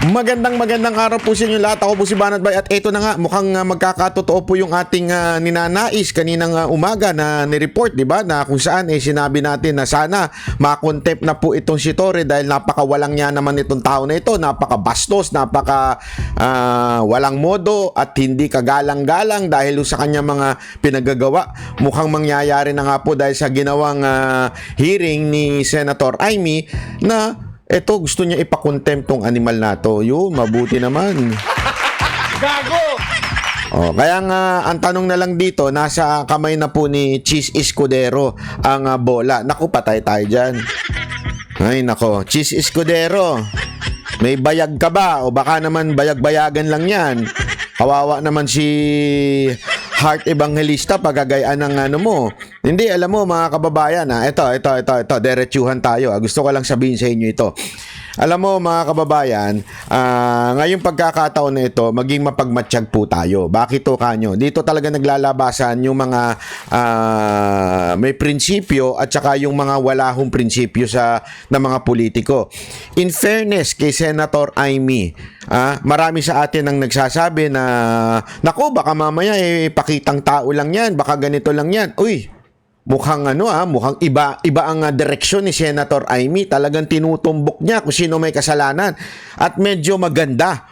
Magandang araw po sa inyo lahat. Ako po si Banat Bay at ito na nga, mukhang magkakatotoo po yung ating ninanais kaninang umaga na ni-report, di ba? Na kung saan sinabi natin na sana makontempt na po itong si Torre dahil napakawalang niya naman itong tao na ito, napakabastos, walang modo at hindi kagalang-galang dahil sa kanya mga pinagagawa. Mukhang mangyayari na nga po dahil sa ginawang hearing ni Senator Amy na eto, gusto niya ipakontempt tong animal na to. Yun, mabuti naman. Gago! Oh, kaya nga, ang tanong na lang dito, nasa kamay na po ni Cheese Escudero ang bola. Naku, patay tayo dyan. Ay, nako. Cheese Escudero, may bayag ka ba? O baka naman bayag-bayagan lang yan. Kawawa naman si Heart Evangelista pagagayaan ng ano mo. Hindi, alam mo mga kababayan, ito, diretsuhan tayo. Gusto ko lang sabihin sa inyo ito. Alam mo mga kababayan, ngayong pagkakataon na ito, maging mapagmatsyag po tayo. Bakit to kanyo? Dito talaga naglalabasan yung mga may prinsipyo at saka yung mga walahong prinsipyo ng mga politiko. In fairness kay Senator Amy, marami sa atin ang nagsasabi na, naku, baka mamaya pakitang tao lang yan, baka ganito lang yan. Uy, mukhang mukhang iba ang direksyon ni Senator Amy. Talagang tinutumbok niya kung sino may kasalanan. At medyo maganda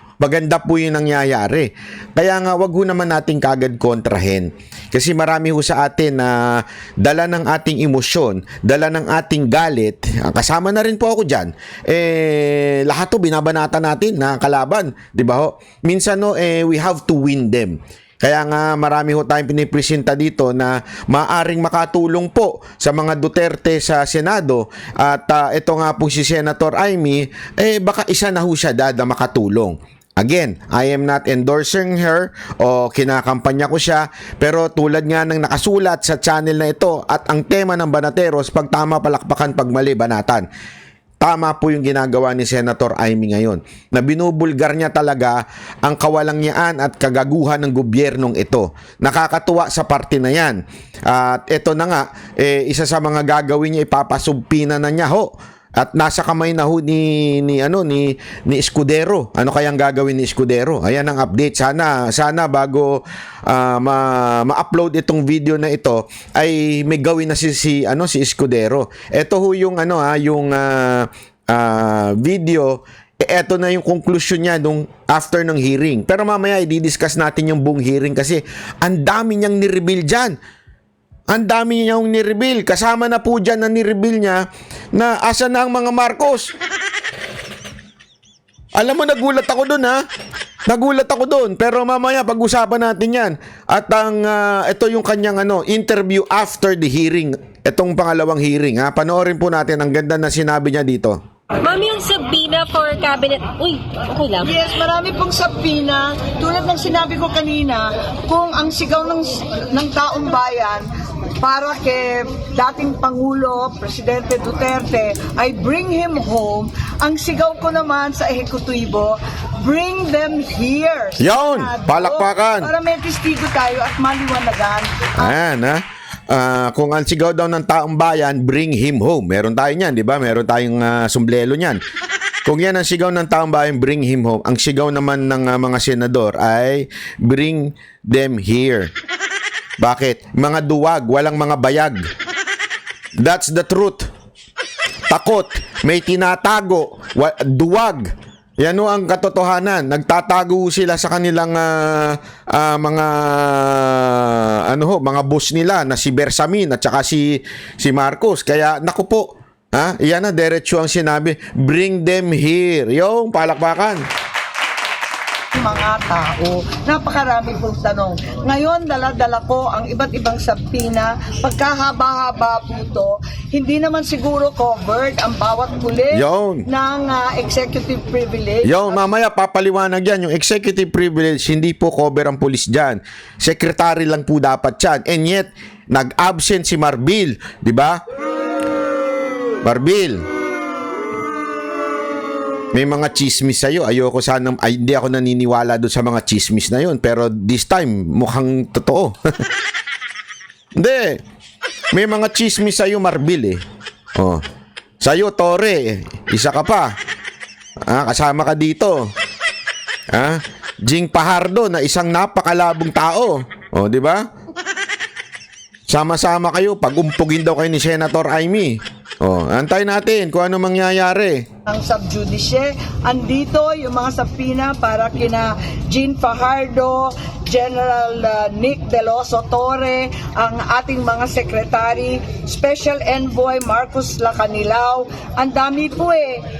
po yung nangyayari. Kaya nga, wag ho naman nating kagad kontrahin. Kasi marami ho sa atin na dala ng ating emosyon, dala ng ating galit. Kasama na rin po ako dyan. Lahat to binabanata natin na kalaban. Diba ho? Minsan we have to win them. Kaya nga marami ho tayong pinipresenta dito na maaring makatulong po sa mga Duterte sa Senado at ito nga po si Senator Amy, baka isa na ho siya na makatulong. Again, I am not endorsing her o kinakampanya ko siya, pero tulad nga ng nakasulat sa channel na ito at ang tema ng Banateros, pag tama palakpakan, pag mali banatan. Tama po yung ginagawa ni Senator Amy ngayon, na binubulgar niya talaga ang kawalangyaan at kagaguhan ng gobyernong ito. Nakakatuwa sa parte na yan. At ito na nga, isa sa mga gagawin niya, ipapasubpina na niya ho. At nasa kamay na ho ni Escudero. Ano kayang gagawin ni Escudero? Ayan ang update. Sana bago ma-upload itong video na ito ay may gawin na si Escudero. Ito ho yung video. Ito na yung conclusion niya nung after ng hearing. Pero mamaya i-discuss natin yung buong hearing kasi ang dami niyang ni-reveal dyan. Ang dami niya yung ni-reveal. Kasama na po dyan na ni-reveal niya na asa na ang mga Marcos. Alam mo, nagulat ako dun Nagulat ako dun. Pero mamaya pag-usapan natin yan. At ito yung kanyang interview after the hearing. Itong pangalawang hearing. Panoorin po natin. Ang ganda na sinabi niya dito. Ma'am, yung subpoena for cabinet... Uy, okay lang. Yes, marami pong subpoena. Tulad ng sinabi ko kanina, kung ang sigaw ng taong bayan para kay dating Pangulo, Presidente Duterte, ay bring him home, ang sigaw ko naman sa ehekutibo, bring them here. Yon, palakpakan. Para may testigo tayo at maliwanagan. Ayan, kung ang sigaw daw ng taong bayan, bring him home. Meron tayo niyan, di ba? Meron tayong sumblelo niyan. Kung yan ang sigaw ng taong bayan, bring him home. Ang sigaw naman ng mga senador ay bring them here. Bakit? Mga duwag, walang mga bayag. That's the truth. Takot, may tinatago, duwag. Yan o ang katotohanan. Nagtatago sila sa kanilang mga boss nila na si Bersamin at saka si Marcos. Kaya naku po, yan na diretso ang sinabi, bring them here. Yung palakpakan. Mga tao, napakarami pong tanong. Ngayon, dala-dala ko ang iba't ibang subpoena. Pagkahaba-haba po ito, hindi naman siguro covered ang bawat pulis ng executive privilege. Mamaya papaliwanag yan. Yung executive privilege, hindi po cover ang pulis dyan. Secretary lang po dapat yan. And yet, nag-absent si Marbil. Di ba? Marbil, may mga chismis sa'yo. Hindi ako naniniwala doon sa mga chismis na yun. Pero this time, mukhang totoo. Hindi. May mga chismis sa'yo, Marbil . Sa'yo, Torre, isa ka pa. Kasama ka dito. Jing Pajardo na isang napakalabong tao. O, di ba? Sama-sama kayo, pag-umpugin daw kayo ni Senator Amy. O, antay natin kung ano mangyayari. Ang subjudice, andito yung mga sapina para kina Jean Fajardo, General Nick Deloso Torre, ang ating mga sekretary, Special Envoy Marcos Lacanilao. Ang dami po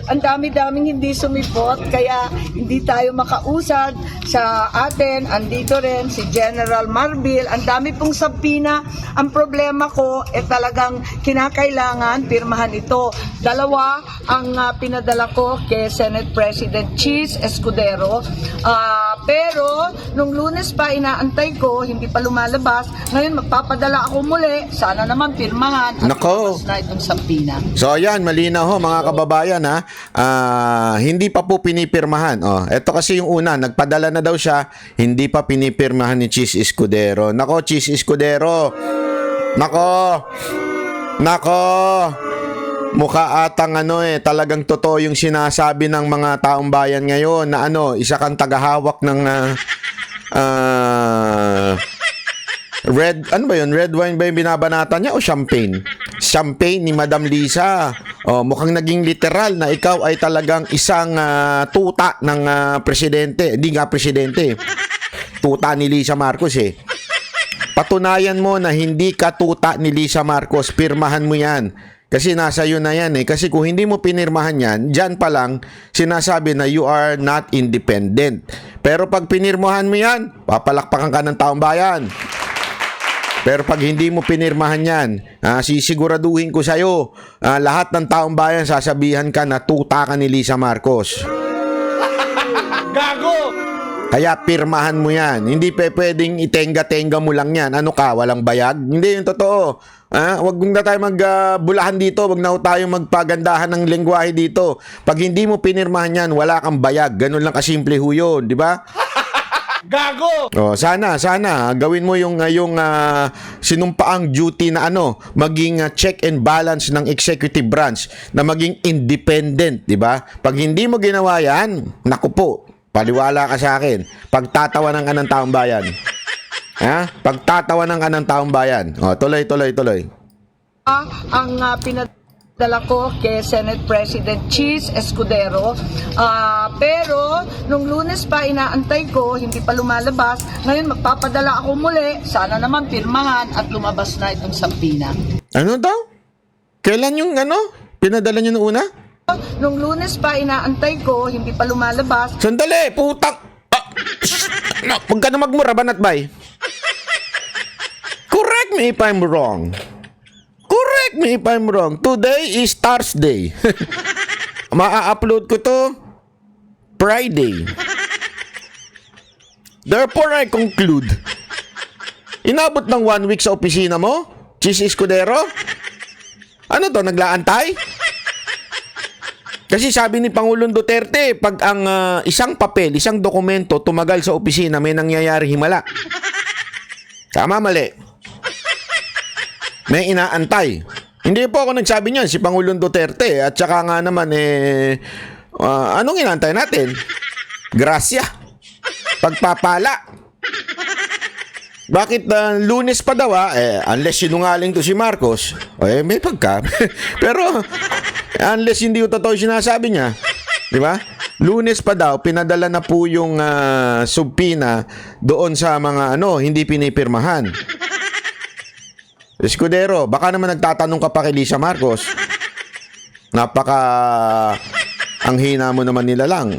ang dami-daming hindi sumipot, kaya hindi tayo makausad sa atin. Andito rin si General Marbil, ang dami pong sapina. Ang problema ko, talagang kinakailangan pirmahan ito. Dalawa ang pinadala ko kay Senate President Cheese Escudero. Pero nung Lunes pa inaantay ko, hindi pa lumalabas. Ngayon magpapadala ako muli. Sana naman pirmahan at Nako. lumabas na itong sapina. So ayan, malinaw ho mga kababayan ha. Hindi pa po pinipirmahan. Ito kasi yung una, nagpadala na daw siya, hindi pa pinipirmahan ni Cheese Escudero. Nako, Cheese Escudero. Nako. Mukha atang talagang totoo yung sinasabi ng mga taong bayan ngayon na isa kang tagahawak ng red, red wine ba yung binabanata niya o champagne? Champagne ni Madam Lisa. Mukhang naging literal na ikaw ay talagang isang tuta ng presidente. Hindi nga presidente. Tuta ni Lisa Marcos Patunayan mo na hindi ka tuta ni Lisa Marcos. Pirmahan mo yan. Kasi nasa iyo na yan Kasi kung hindi mo pinirmahan yan, dyan pa lang sinasabi na you are not independent. Pero pag pinirmahan mo yan, papalakpakan ka ng taong bayan. Pero pag hindi mo pinirmahan yan, sisiguraduhin ko sa'yo, lahat ng taong bayan sasabihan ka na tuta ka ni Lisa Marcos. Gago! Kaya pirmahan mo yan. Hindi pwedeng itenga-tenga mo lang yan. Ano ka, walang bayag? Hindi yung totoo. Wag na tayo magbulahan dito. Wag na tayo magpagandahan ng lengguwahe dito. Pag hindi mo pinirmahan yan, wala kang bayag. Ganun lang kasimple ho yun, di ba? Gago! Sana gawin mo yung sinumpaang duty na maging check and balance ng executive branch na maging independent, di ba? Pag hindi mo ginawa yan, naku po, paliwala ka sa akin. Pagtatawanan ka ng taong bayan. Pagtatawanan ka ng taong bayan. Tuloy. Ang pinadala ko kay Senate President Cheese Escudero. Pero nung Lunes pa inaantay ko, hindi pa lumalabas. Ngayon magpapadala ako muli. Sana naman pirmahan at lumabas na itong sapina. Ano daw? Kailan yung pinadala nyo noong una? Nung Lunes pa inaantay ko, hindi pa lumalabas. Sandali, putang! Huwag ka na magmura, banat bay. Correct me if I'm wrong. Today is Thursday. Ma-upload ko to Friday. Therefore, I conclude. Inabot ng 1 week sa opisina mo? Cheese Escudero? Ano to, naglaantay? Kasi sabi ni Pangulong Duterte, pag ang isang papel, isang dokumento tumagal sa opisina, may nangyayari himala. Tama, mali. May inaantay. Hindi po ako nagsabi niyan, si Pangulong Duterte. At saka nga naman, anong inaantay natin? Grasya. Pagpapala. Bakit Lunes pa daw unless sinungaling to si Marcos, may pagka. Pero unless hindi yung totoo sinasabi niya, di ba? Lunes pa daw, pinadala na po yung subpoena doon sa mga hindi pinipirmahan. Escudero, baka naman nagtatanong ka pa kay Lisa Marcos. Ang hina mo naman nila lang.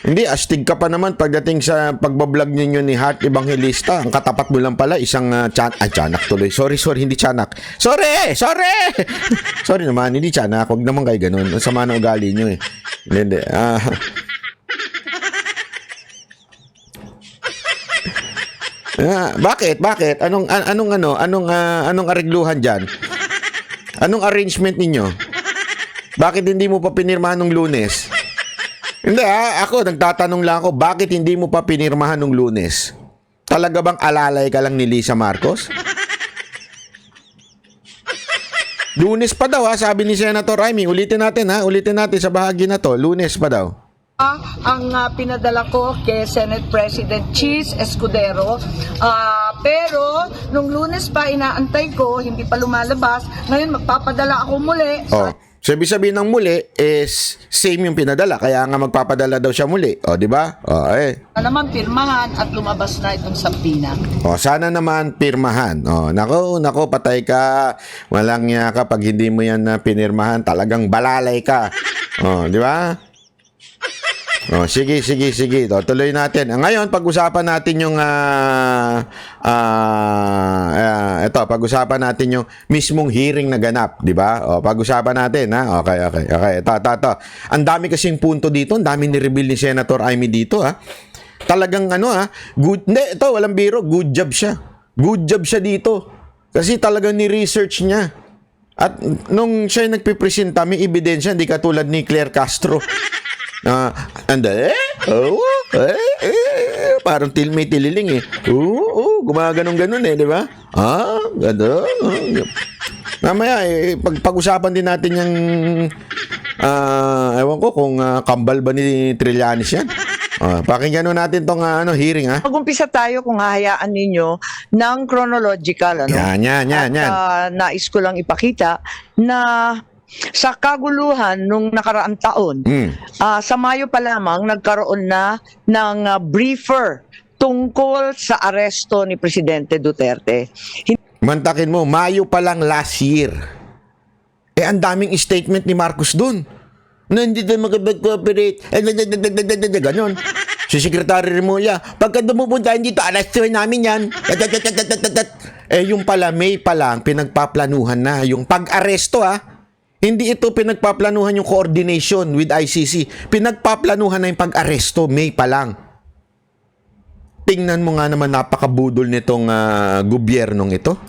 Hindi, astig ka pa naman pagdating sa pagbablog ninyo ni Heart Evangelista. Ang katapat mo lang pala, isang tiyanak tuloy. Sorry, hindi tiyanak. Sorry! Sorry naman, hindi tiyanak. Huwag naman kayo ganun. Ang sama na ugali nyo Hindi. Bakit? Anong arigluhan dyan? Anong arrangement ninyo? Bakit hindi mo pa pinirmahan nung Lunes? Hindi ako nagtatanong lang ako, bakit hindi mo pa pinirmahan nung Lunes? Talaga bang alalay ka lang ni Lisa Marcos? Lunes pa daw ha, sabi ni Senator Amy. Ulitin natin sa bahagi na to. Lunes pa daw. Ang pinadala ko kay Senate President Cheese Escudero. Pero nung Lunes pa inaantay ko, hindi pa lumalabas. Ngayon magpapadala ako muli. Oh. So, ibig sabihin ng muli is same yung pinadala. Kaya nga magpapadala daw siya muli. O, di ba? O, Naman pirmahan at lumabas na itong sampina. O, sana naman pirmahan. O, nako, patay ka. Walang niya ka. Pag hindi mo yan na pinirmahan, talagang balalay ka. O, di ba? O, sige. O, tuloy natin. Ngayon, pag-usapan natin yung pag-usapan natin yung mismong hearing na ganap, di ba? O, pag-usapan natin, ha? Okay. Ito. Ang dami kasing punto dito, ang dami ni-reveal ni Senator Amy dito, ha? Talagang good, hindi, ito, walang biro, good job siya. Good job siya dito. Kasi talagang ni-research niya. At nung siya nagpipresenta, may ebidensya, hindi katulad ni Claire Castro. Parang may tililing eh. Gumaganong-ganon eh, di ba? Gano'n. Mamaya, pag-usapan din natin yung ewan ko kung kambal ba ni Trillanes yan. Pakinggan natin tong hearing, ha? Mag-umpisa tayo kung hahayaan ninyo ng chronological. Yan. Nais ko lang ipakita na sa kaguluhan nung nakaraang taon, sa Mayo pa lamang nagkaroon na ng briefer tungkol sa aresto ni Presidente Duterte. Mantakin mo, Mayo pa lang last year. Ang daming statement ni Marcos dun. Na hindi tayo mag-cooperate. Ganon. Si Secretary Remulla, pagka dumupunta dito, arestuhin namin yan. Yung pala, May pa lang, pinagpaplanuhan na. Yung pag-aresto, hindi ito pinagpaplanuhan yung coordination with ICC. Pinagpaplanuhan na yung pag-aresto, May pa lang. Tingnan mo nga naman, napakabudol nitong gobyernong ito.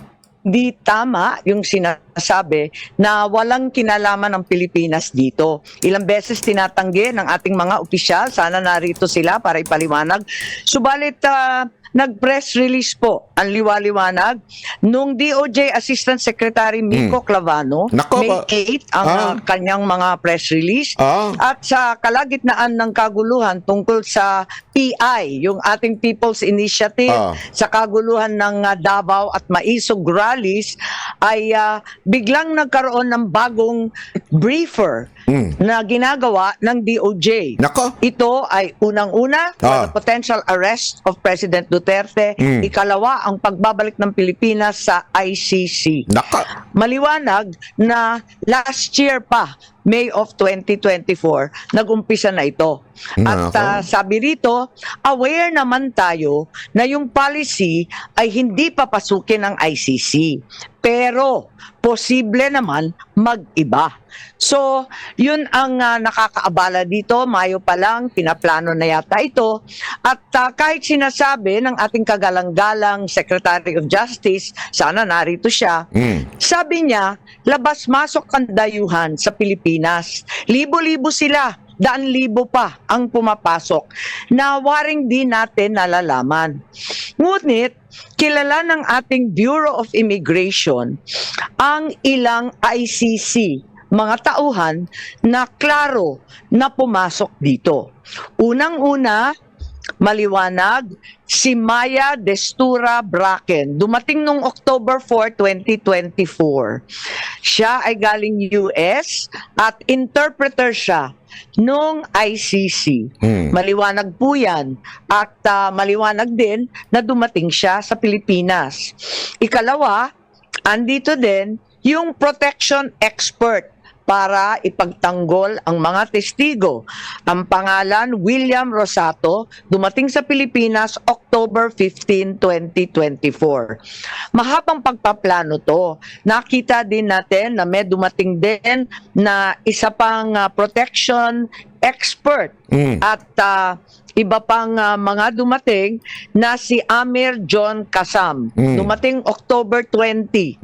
Di tama yung sinasabi na walang kinalaman ng Pilipinas dito. Ilang beses tinatanggi ng ating mga opisyal, sana narito sila para ipaliwanag. Subalit nag-press release po ang liwaliwanag nung DOJ Assistant Secretary Miko Clavano, May 8 ang kanyang mga press release. At sa kalagitnaan ng kaguluhan tungkol sa PI, yung ating People's Initiative, sa kaguluhan ng Davao at Maisog rallies, ay biglang nagkaroon ng bagong briefer na ginagawa ng DOJ. Nako. Ito ay unang-una, the potential arrest of President Duterte. Ikalawa, ang pagbabalik ng Pilipinas sa ICC. Nako. Maliwanag na last year pa, May of 2024, nag-umpisa na ito. At sabi rito, aware naman tayo na yung policy ay hindi papasukin ng ICC. Pero, posible naman mag-iba. So, yun ang nakakaabala dito. Mayo pa lang, pinaplano na yata ito. At kahit sinasabi ng ating kagalang-galang Secretary of Justice, sana narito siya, sabi niya, labas-masok ang dayuhan sa Pilipinas. Libo-libo sila. Daan-libo pa ang pumapasok na waring di natin nalalaman. Ngunit, kilala ng ating Bureau of Immigration ang ilang ICC, mga tauhan na klaro na pumasok dito. Unang-una, maliwanag, si Maya Destura Bracken. Dumating nung October 4, 2024. Siya ay galing US at interpreter siya nung ICC. Maliwanag po yan. At maliwanag din na dumating siya sa Pilipinas. Ikalawa, andito din yung protection expert para ipagtanggol ang mga testigo. Ang pangalan, William Rosato, dumating sa Pilipinas October 15, 2024. Mahabang pagpaplano to. Nakita din natin na may dumating din na isa pang protection expert at iba pang mga dumating na si Amir John Kasam. Dumating October 20.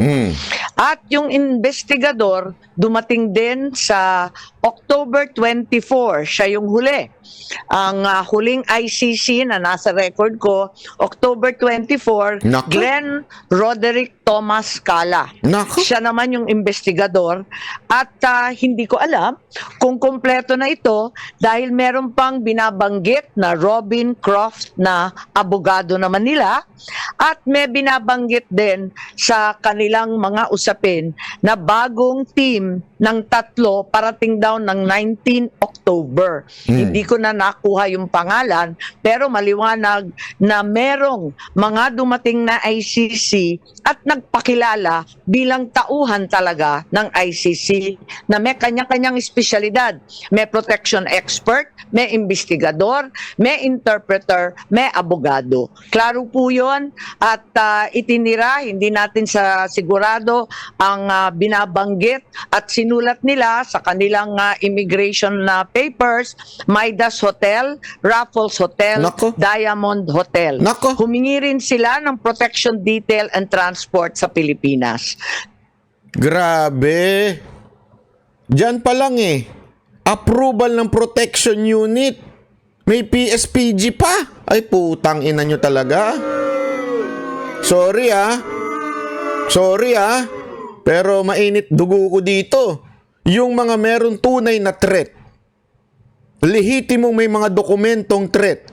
At yung investigador dumating din sa October 24, siya yung huli. Ang huling ICC na nasa record ko, October 24, Naku. Glenn Roderick Thomas Cala. Naku. Siya naman yung investigador at hindi ko alam kung kompleto na ito dahil meron pang binabanggit na Robin Croft na abogado naman nila at may binabanggit din sa kanilang mga usapin na bagong team ng 3 parating daw ng 19 October. Hindi ko na nakuha yung pangalan pero maliwanag na merong mga dumating na ICC at nagpakilala bilang tauhan talaga ng ICC na may kanya-kanyang espesyalidad. May protection expert, may investigador, may interpreter, may abogado. Klaro po yun at itinira, hindi natin sa sigurado ang binabanggit at sinulat nila sa kanilang immigration papers, Midas Hotel, Raffles Hotel, Nako. Diamond Hotel. Nako. Humingi rin sila ng protection detail and transport sa Pilipinas. Grabe. Diyan pa lang approval ng protection unit. May PSPG pa. Ay putang ina nyo talaga. Sorry pero mainit dugo ko dito. Yung mga meron tunay na threat, lehitimong may mga dokumentong threat,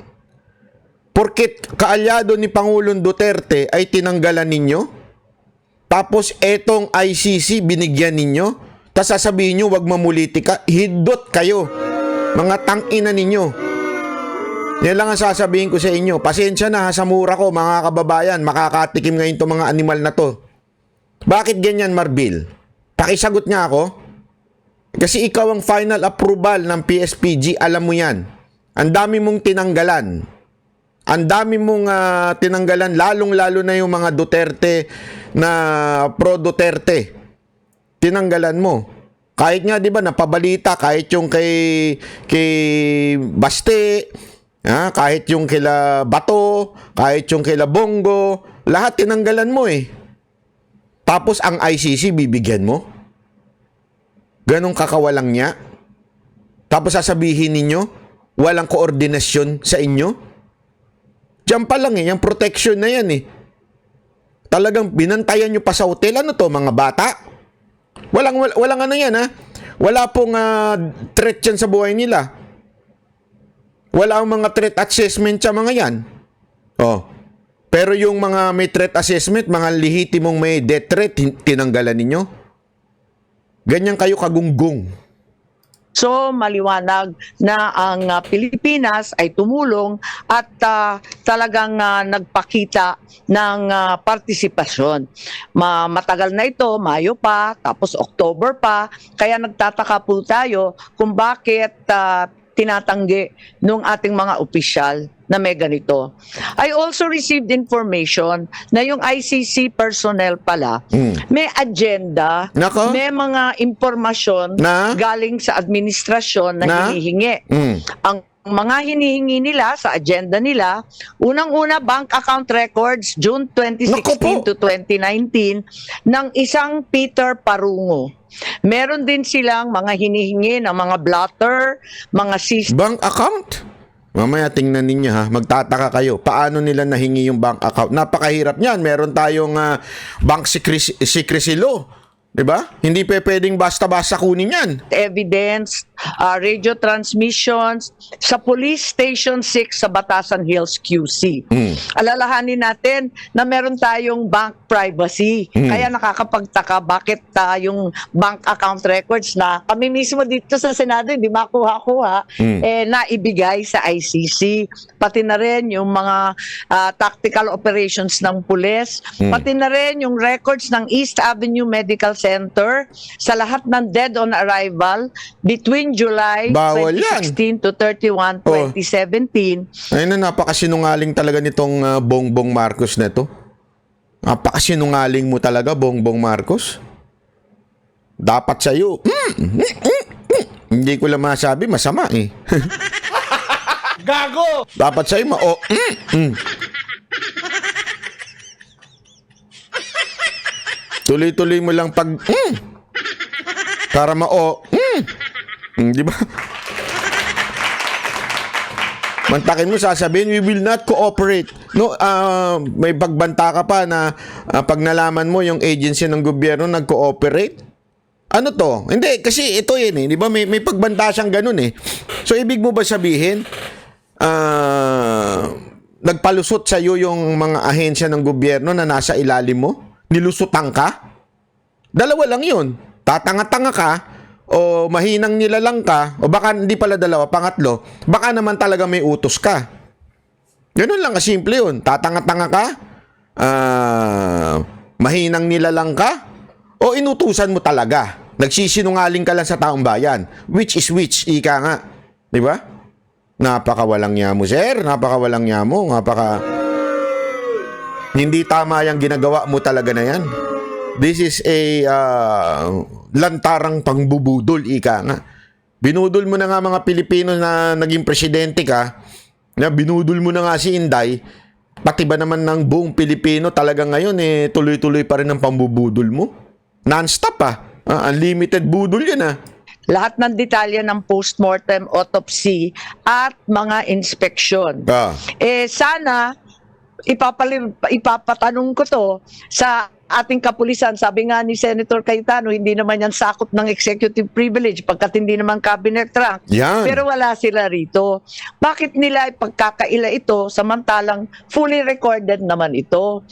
porket kaalyado ni Pangulong Duterte ay tinanggalan ninyo, tapos etong ICC binigyan ninyo, tapos sasabihin nyo wag mamulitika, hidot kayo, mga tangina ninyo. Yan lang ang sasabihin ko sa inyo. Pasensya na sa mura ko mga kababayan, makakatikim ngayon itong mga animal na to. Bakit ganyan, Marbil? Pakisagot nga ako. Kasi ikaw ang final approval ng PSPG, alam mo yan. Ang dami mong tinanggalan. Ang dami mong tinanggalan, lalong-lalo na yung mga Duterte na pro-Duterte. Tinanggalan mo. Kahit nga, di ba, napabalita, kahit yung kay Baste, kahit yung kila Bato, kahit yung kila Bongo, lahat tinanggalan mo Tapos ang ICC bibigyan mo? Ganong kakawalang niya? Tapos sasabihin ninyo, walang koordinasyon sa inyo? Diyan pa lang yung protection na yan Talagang binantayan nyo pa sa hotel. Ano to, mga bata? Walang ano yan Wala pong threat yan sa buhay nila. Wala ang mga threat assessment sa mga yan. Pero yung mga may threat assessment, mga lehitimong may death threat, tinanggalan ninyo? Ganyan kayo kagunggong. So, maliwanag na ang Pilipinas ay tumulong at talagang nagpakita ng partisipasyon. Matagal na ito, Mayo pa, tapos October pa, kaya nagtataka po tayo kung bakit tinatanggi ng ating mga opisyal na may ganito. I also received information na yung ICC personnel pala may agenda, Nako. may mga impormasyon Na? galing sa administrasyon na hinihingi. Ang mga hinihingi nila sa agenda nila, unang-una bank account records June 2016 to 2019 ng isang Peter Parungo. Meron din silang mga hinihingi ng mga blotter, mga Bank account? Mamaya tingnan ninyo magtataka kayo. Paano nila nahingi yung bank account? Napakahirap niyan. Meron tayong bank secrecy law. Diba? Hindi pwedeng basta-basta kunin yan. evidence, radio transmissions sa Police Station 6 sa Batasan Hills, QC. Alalahanin natin na meron tayong bank privacy. Kaya nakakapagtaka bakit yung bank account records na kami mismo dito sa Senado hindi makuha-kuha naibigay sa ICC. Pati na rin yung mga tactical operations ng pulis. Pati na rin yung records ng East Avenue Medical Center sa lahat ng dead on arrival between July Bawal 2016 to 31, 2017. Ayun na, napakasinungaling talaga nitong Bongbong Marcos na ito. Napakasinungaling mo talaga, Bongbong Marcos. Dapat sa'yo. Hindi ko lang masabi, masama Gago! Dapat sa'yo, Tuloy-tuloy mo lang pag para di ba? Mantakin mo, sasabihin, we will not cooperate. No, may pagbanta ka pa na pag nalaman mo yung agency ng gobyerno nag-cooperate. Ano to? Hindi, kasi ito yun eh. Di ba? May pagbanta siyang ganun eh. So, ibig mo ba sabihin, nagpalusot sa iyo yung mga ahensya ng gobyerno na nasa ilalim mo? Nilusutan ka? Dalawa lang yun. Tatanga-tanga ka, o mahinang nilalang ka, o baka hindi pala dalawa, pangatlo, baka naman talaga may utos ka. Ganun lang kasimple yun. Tatanga-tanga ka, mahinang nilalang ka, o inutusan mo talaga. Nagsisinungaling ka lang sa taong bayan. Which is which, ika nga. Di ba? Napakawalang niya mo, sir. Napakawalang niya mo. Hindi tama yung ginagawa mo talaga na yan. This is a lantarang pangbubudol, ika nga. Binudol mo na nga mga Pilipino na naging presidente ka, na binudol mo na nga si Inday, pati ba naman ng buong Pilipino talaga ngayon tuloy-tuloy pa rin ang pambubudol mo? Non-stop unlimited budol yan Lahat ng detalye ng postmortem, autopsy, at mga inspeksyon. Sana, ipapatanong ko to sa ating kapulisan. Sabi nga ni Senator Cayetano, hindi naman yan sakop ng executive privilege pagkat hindi naman cabinet rank. Yan. Pero wala sila rito. Bakit nila ipagkakaila ito samantalang fully recorded naman ito?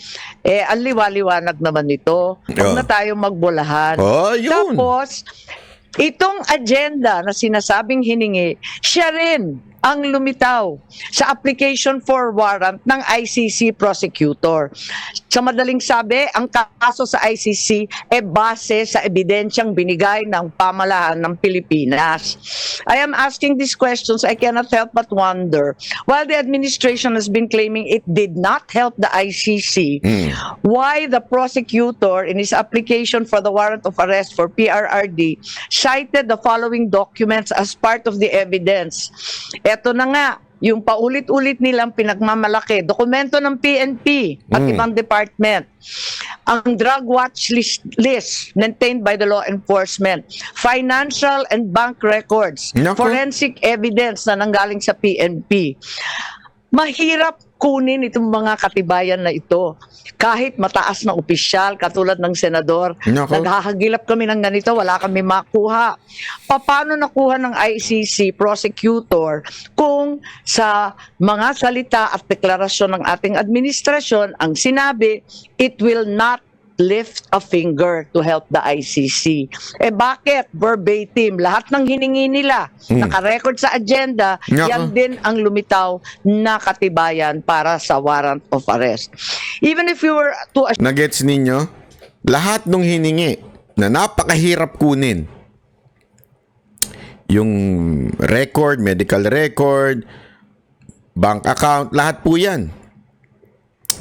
Ang liwaliwanag naman ito. Huwag na tayo magbulahan. Yun. Tapos, itong agenda na sinasabing hiningi, siya rin ang lumitaw sa application for warrant ng ICC prosecutor. Sa madaling sabi, ang kaso sa ICC base sa ebidensyang binigay ng pamahalaan ng Pilipinas. I am asking these questions, I cannot help but wonder, while the administration has been claiming it did not help the ICC, why the prosecutor in his application for the warrant of arrest for PRRD cited the following documents as part of the evidence. Eto na nga, yung paulit-ulit nilang pinagmamalaki, dokumento ng PNP at ibang department, ang drug watch list maintained by the law enforcement, financial and bank records, forensic evidence na nanggaling sa PNP. Mahirap kunin itong mga katibayan na ito. Kahit mataas na opisyal, katulad ng senador, naghahagilap kami ng ganito, wala kami makuha. Paano nakuha ng ICC prosecutor kung sa mga salita at deklarasyon ng ating administrasyon ang sinabi, it will not lift a finger to help the ICC. Bakit? Verbatim. Lahat ng hiningi nila, nakarecord sa agenda, yan din ang lumitaw na katibayan para sa warrant of arrest. Even if you were to... Nagets ninyo? Lahat ng hiningi na napakahirap kunin, yung record, medical record, bank account, lahat po yan.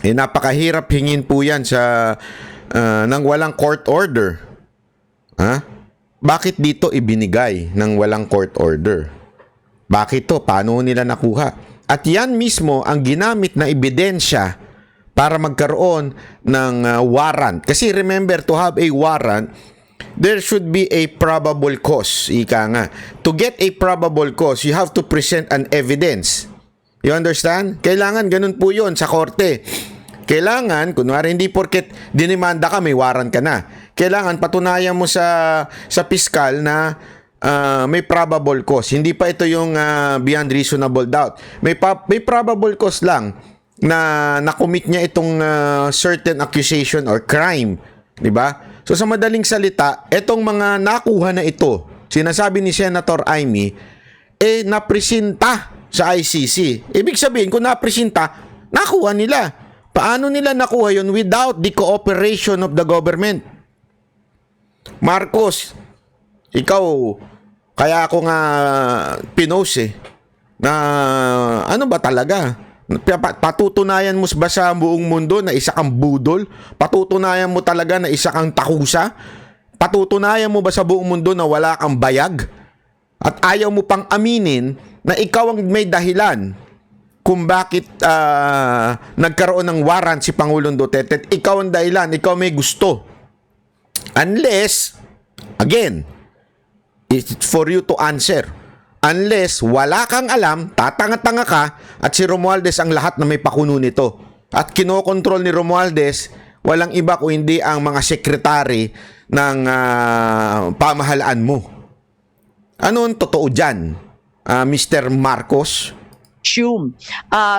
Napakahirap hingin po yan sa nang walang court order. Bakit dito ibinigay ng walang court order? Bakit to? Paano nila nakuha? At yan mismo ang ginamit na ebidensya para magkaroon ng warrant. Kasi remember, to have a warrant, there should be a probable cause. Ika nga. To get a probable cause, you have to present an evidence. You understand? Kailangan ganun po yun sa korte. Kailangan, kunwari hindi porket dinimanda ka, may warrant ka na. Kailangan patunayan mo sa piskal na may probable cause. Hindi pa ito yung beyond reasonable doubt. May probable cause lang na nakomit niya itong certain accusation or crime. Diba? So sa madaling salita, itong mga nakuha na ito, sinasabi ni Senator Amy, napresenta sa ICC. Ibig sabihin, kung napresenta, nakuha nila. Paano nila nakuha yun without the cooperation of the government? Marcos, ikaw, kaya ako nga pinost na ano ba talaga? Patutunayan mo ba sa buong mundo na isa kang budol? Patutunayan mo talaga na isa kang takusa? Patutunayan mo ba sa buong mundo na wala kang bayag? At ayaw mo pang aminin na ikaw ang may dahilan kung bakit nagkaroon ng warrant si Pangulong Duterte. Ikaw ang dahilan, ikaw may gusto. Unless, again, it's for you to answer. Unless wala kang alam, tatanga-tanga ka, at si Romualdez ang lahat na may pakuno nito. At kinokontrol ni Romualdez, walang iba kung hindi ang mga sekretary ng pamahalaan mo. Ano ang totoo dyan, Mr. Marcos? Assume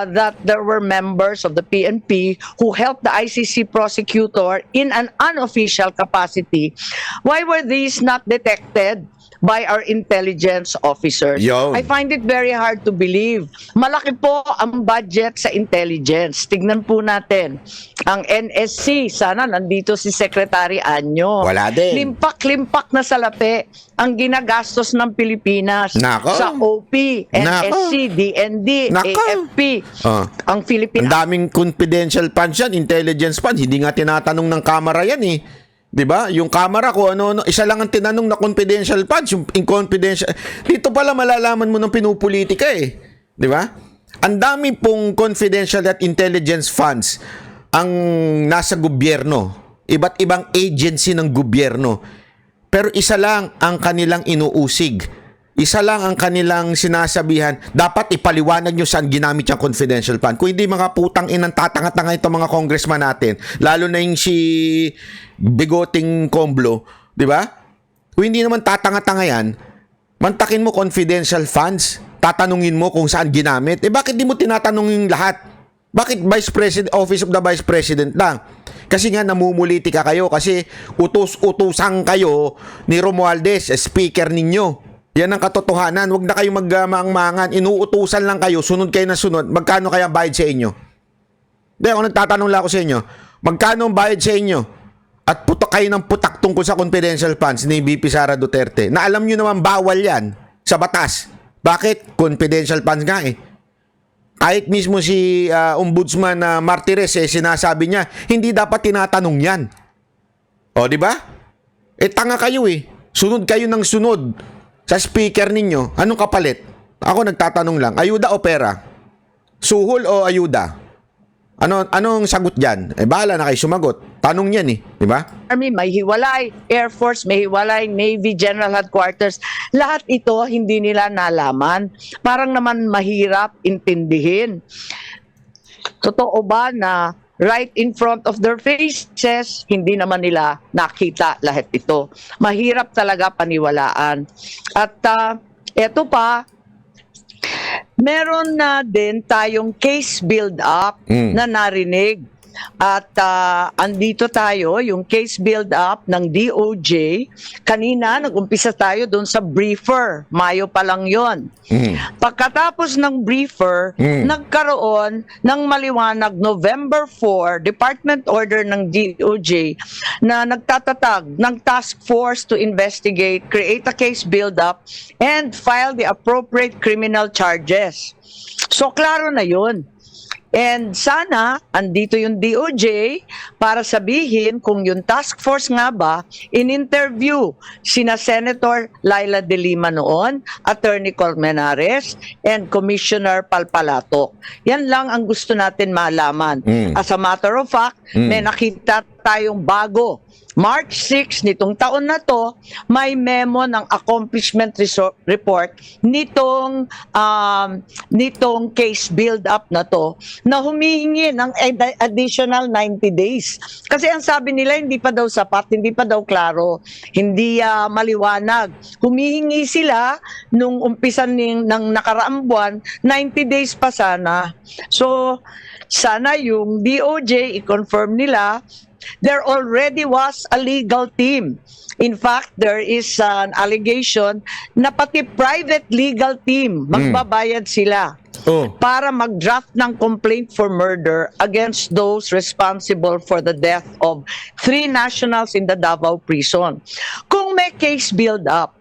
that there were members of the PNP who helped the ICC prosecutor in an unofficial capacity. Why were these not detected by our intelligence officers? Yun. I find it very hard to believe. Malaki po ang budget sa intelligence. Tignan po natin. Ang NSC, sana nandito si Secretary Anyo. Wala din. Limpak-limpak na salapi ang ginagastos ng Pilipinas Nako. sa OP, NSC, DND, Nako. AFP, ang Ang Philippine daming confidential funds yan, intelligence funds. Hindi nga tinatanong ng kamera yan eh. 'Di ba? Yung camera ko ano, isa lang ang tinanong na confidential funds, yung inconfidential. Dito pala malalaman mo ng pinupolitika eh. 'Di ba? Ang dami pong confidential at intelligence funds ang nasa gobyerno. Iba't ibang agency ng gobyerno. Pero isa lang ang kanilang inuusig. Isa lang ang kanilang sinasabihan, dapat ipaliwanag nyo saan ginamit yung confidential fund. Kung hindi mga putang inang tatanga-tanga itong mga congressman natin, lalo na yung si Bigoting Comblo, di ba? Kung hindi naman tatanga-tanga yan, mantakin mo confidential funds, tatanungin mo kung saan ginamit. Bakit di mo tinatanong yung lahat? Bakit Vice President, Office of the Vice President lang? Kasi nga namumulitika kayo kasi utos-utusan kayo ni Romualdez, speaker ninyo. Yan ang katotohanan. Huwag na kayo magmaangmangan. Inuutusan lang kayo. Sunod kayo na sunod. Magkano kaya bayad sa inyo? Hindi, ako nagtatanong lang ako sa inyo. Magkano ang bayad sa inyo? At putok kayo ng putak tungkol sa confidential funds ni VP Sara Duterte. Na alam nyo naman bawal yan sa batas. Bakit? Confidential funds nga eh. Kahit mismo si Ombudsman Martires sinasabi niya, hindi dapat tinatanong yan. O, di ba? Tanga kayo eh. Sunod kayo ng sunod sa speaker ninyo. Anong kapalit? Ako nagtatanong lang, ayuda o pera? Suhol o ayuda? Anong sagot dyan? Bahala na kayo sumagot. Tanong yan eh. Di ba? Army, may hiwalay. Air Force, may hiwalay. Navy, General Headquarters. Lahat ito, hindi nila nalaman. Parang naman mahirap intindihin. Totoo ba na right in front of their faces, hindi naman nila nakita lahat ito. Mahirap talaga paniwalaan. At eto pa, meron na din tayong case build-up na narinig. At andito tayo, yung case build-up ng DOJ. Kanina, nag-umpisa tayo doon sa briefer. Mayo pa lang yon. Pagkatapos ng briefer, nagkaroon ng maliwanag November 4, Department Order ng DOJ na nagtatatag ng task force to investigate, create a case build-up, and file the appropriate criminal charges. So, klaro na yun. And sana, andito yung DOJ para sabihin kung yung task force nga ba, in-interview sina Senator Laila De Lima noon, Attorney Colmenares, and Commissioner Palpalatok. Yan lang ang gusto natin malaman. As a matter of fact, may nakita tayong bago. March 6 nitong taon na to, may memo ng accomplishment report nitong case build-up na to na humihingi ng additional 90 days. Kasi ang sabi nila, hindi pa daw sapat, hindi pa daw klaro, hindi maliwanag. Humihingi sila nung umpisa ng nakaraang buwan, 90 days pa sana. So, sana yung DOJ i-confirm nila, there already was a legal team. In fact, there is an allegation na pati private legal team, magbabayad sila para mag-draft ng complaint for murder against those responsible for the death of 3 nationals in the Davao prison. Kung may case build-up,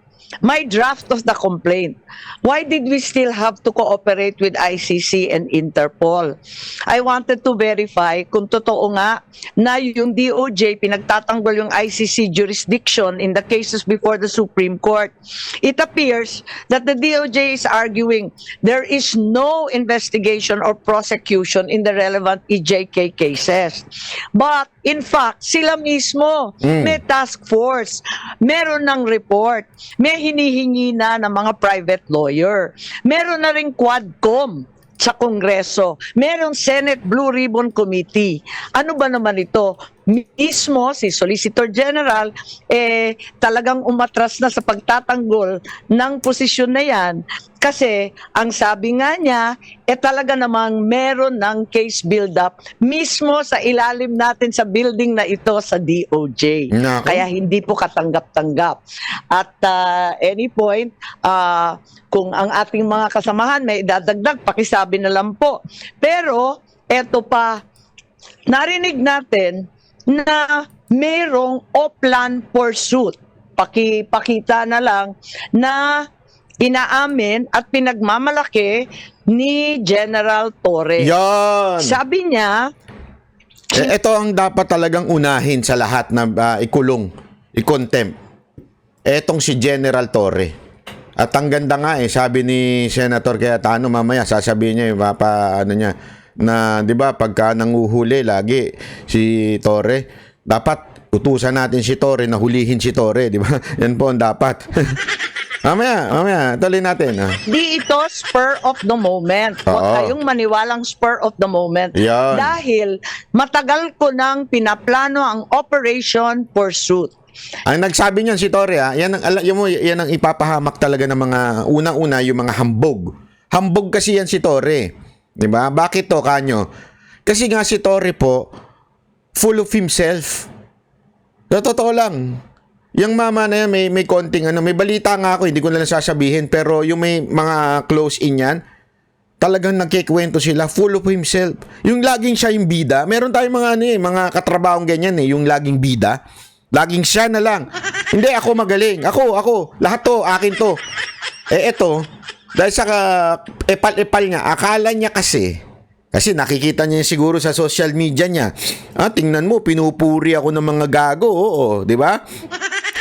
may draft of the complaint, why did we still have to cooperate with ICC and Interpol? I wanted to verify kung totoo nga na yung DOJ pinagtatanggol yung ICC jurisdiction in the cases before the Supreme Court. It appears that the DOJ is arguing there is no investigation or prosecution in the relevant EJK cases. But In fact, sila mismo, may task force, meron ng report, may hinihingi na ng mga private lawyer, meron na ring Quadcom sa Kongreso, merong Senate Blue Ribbon Committee. Ano ba naman ito? Mismo si Solicitor General talagang umatras na sa pagtatanggol ng posisyon na yan kasi ang sabi nga niya talaga namang meron ng case build-up mismo sa ilalim natin sa building na ito sa DOJ. Nako. Kaya hindi po katanggap-tanggap. At any point, kung ang ating mga kasamahan may idadagdag, pakisabi na lang po. Pero eto pa, narinig natin na mayroong Oplan pursuit. Pakita na lang na inaamin at pinagmamalaki ni General Torre. Yan. Sabi niya, Ito ang dapat talagang unahin sa lahat na ikulong, i-contempt. Etong si General Torre. At ang ganda nga sabi ni Senator Cayetano mamaya sasabihin niya yung ano niya na 'di ba pagka nanguhuli lagi si Torre, dapat utusan natin si Torre na hulihin si Torre, 'di ba? Yan po ang dapat. mamaya, tuloy natin. di ito spur of the moment. Huwag Oo. kayong maniwalang spur of the moment. Yan. Dahil matagal ko nang pinaplano ang Operation Pursuit. Ang nagsabi niyan si Torre, yan ang ipapahamak talaga ng mga unang-una yung mga hambog. Hambog kasi yan si Torre. 'Di ba? Bakit to, kanyo? Kasi nga si Torre po full of himself. Sa totoo lang. Yung mama na yan, may konting may balita nga ako, hindi ko na lang sasabihin, pero yung may mga close in yan, talagang nagkikwento sila, full of himself. Yung laging siya yung bida, meron tayong mga mga katrabahong ganyan yung laging bida. Laging siya na lang. Hindi, ako magaling. Ako. Lahat to, akin to. Eto, dahil sa epal-epal niya, akala niya kasi nakikita niya siguro sa social media niya, tingnan mo, pinupuri ako ng mga gago, oo, di ba?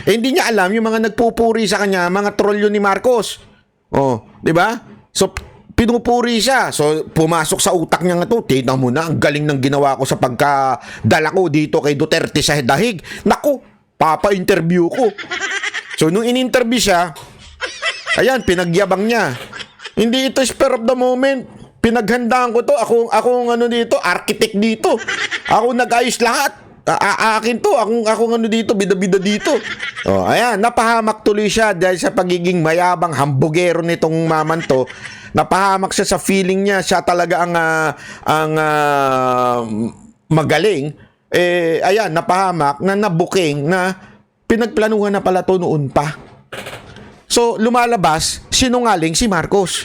Hindi niya alam yung mga nagpupuri sa kanya, mga troll yun ni Marcos. Oh, di ba? So, pinupuri siya. So, pumasok sa utak niya nga to. Tignan mo na, ang galing ng ginawa ko sa pagkadala ko dito kay Duterte sa dahig. Naku, papa-interview ko. So, nung in-interview siya, ayan, pinagyabang niya. Hindi ito spur of the moment. Pinaghandaan ko to. Ako dito, architect dito. Ako nag-ayos lahat. Akin to. Ako dito, bida-bida dito. Oh, ayan, napahamak tuloy siya dahil sa pagiging mayabang hambugero nitong maman to. Napahamak siya sa feeling niya, siya talaga ang magaling. Ayan, napahamak na nabuking na pinagplanuhan na pala to noon pa. So, lumalabas, sinungaling si Marcos.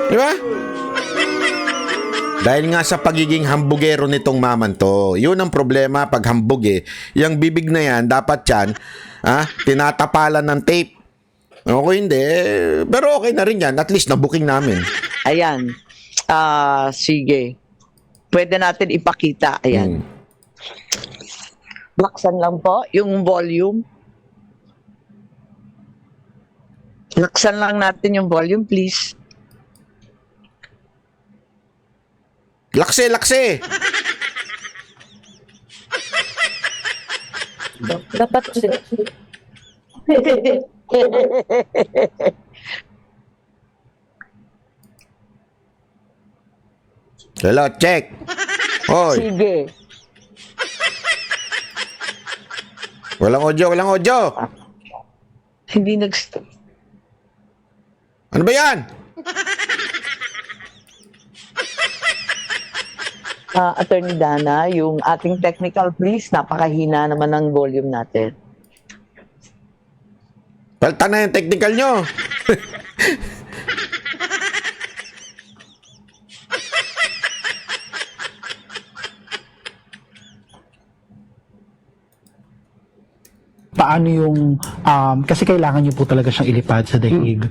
Di ba? Dahil nga sa pagiging hambugero nitong maman to, yun ang problema pag hambug yung bibig na yan, dapat yan, tinatapalan ng tape. Okay, hindi. Pero okay na rin yan. At least na-booking namin. Ayan. Sige. Pwede natin ipakita. Ayan. Laksan lang po yung volume. Laksan lang natin yung volume, please. Lakse! Dapat Hello, check. Hoy, Sige. walang audio. Hindi Ano ba yan? Attorney Dana, yung ating technical please, napakahina naman ng volume natin. Palta na yung technical nyo. Paano yung kasi kailangan niyo po talaga siyang ilipad sa daig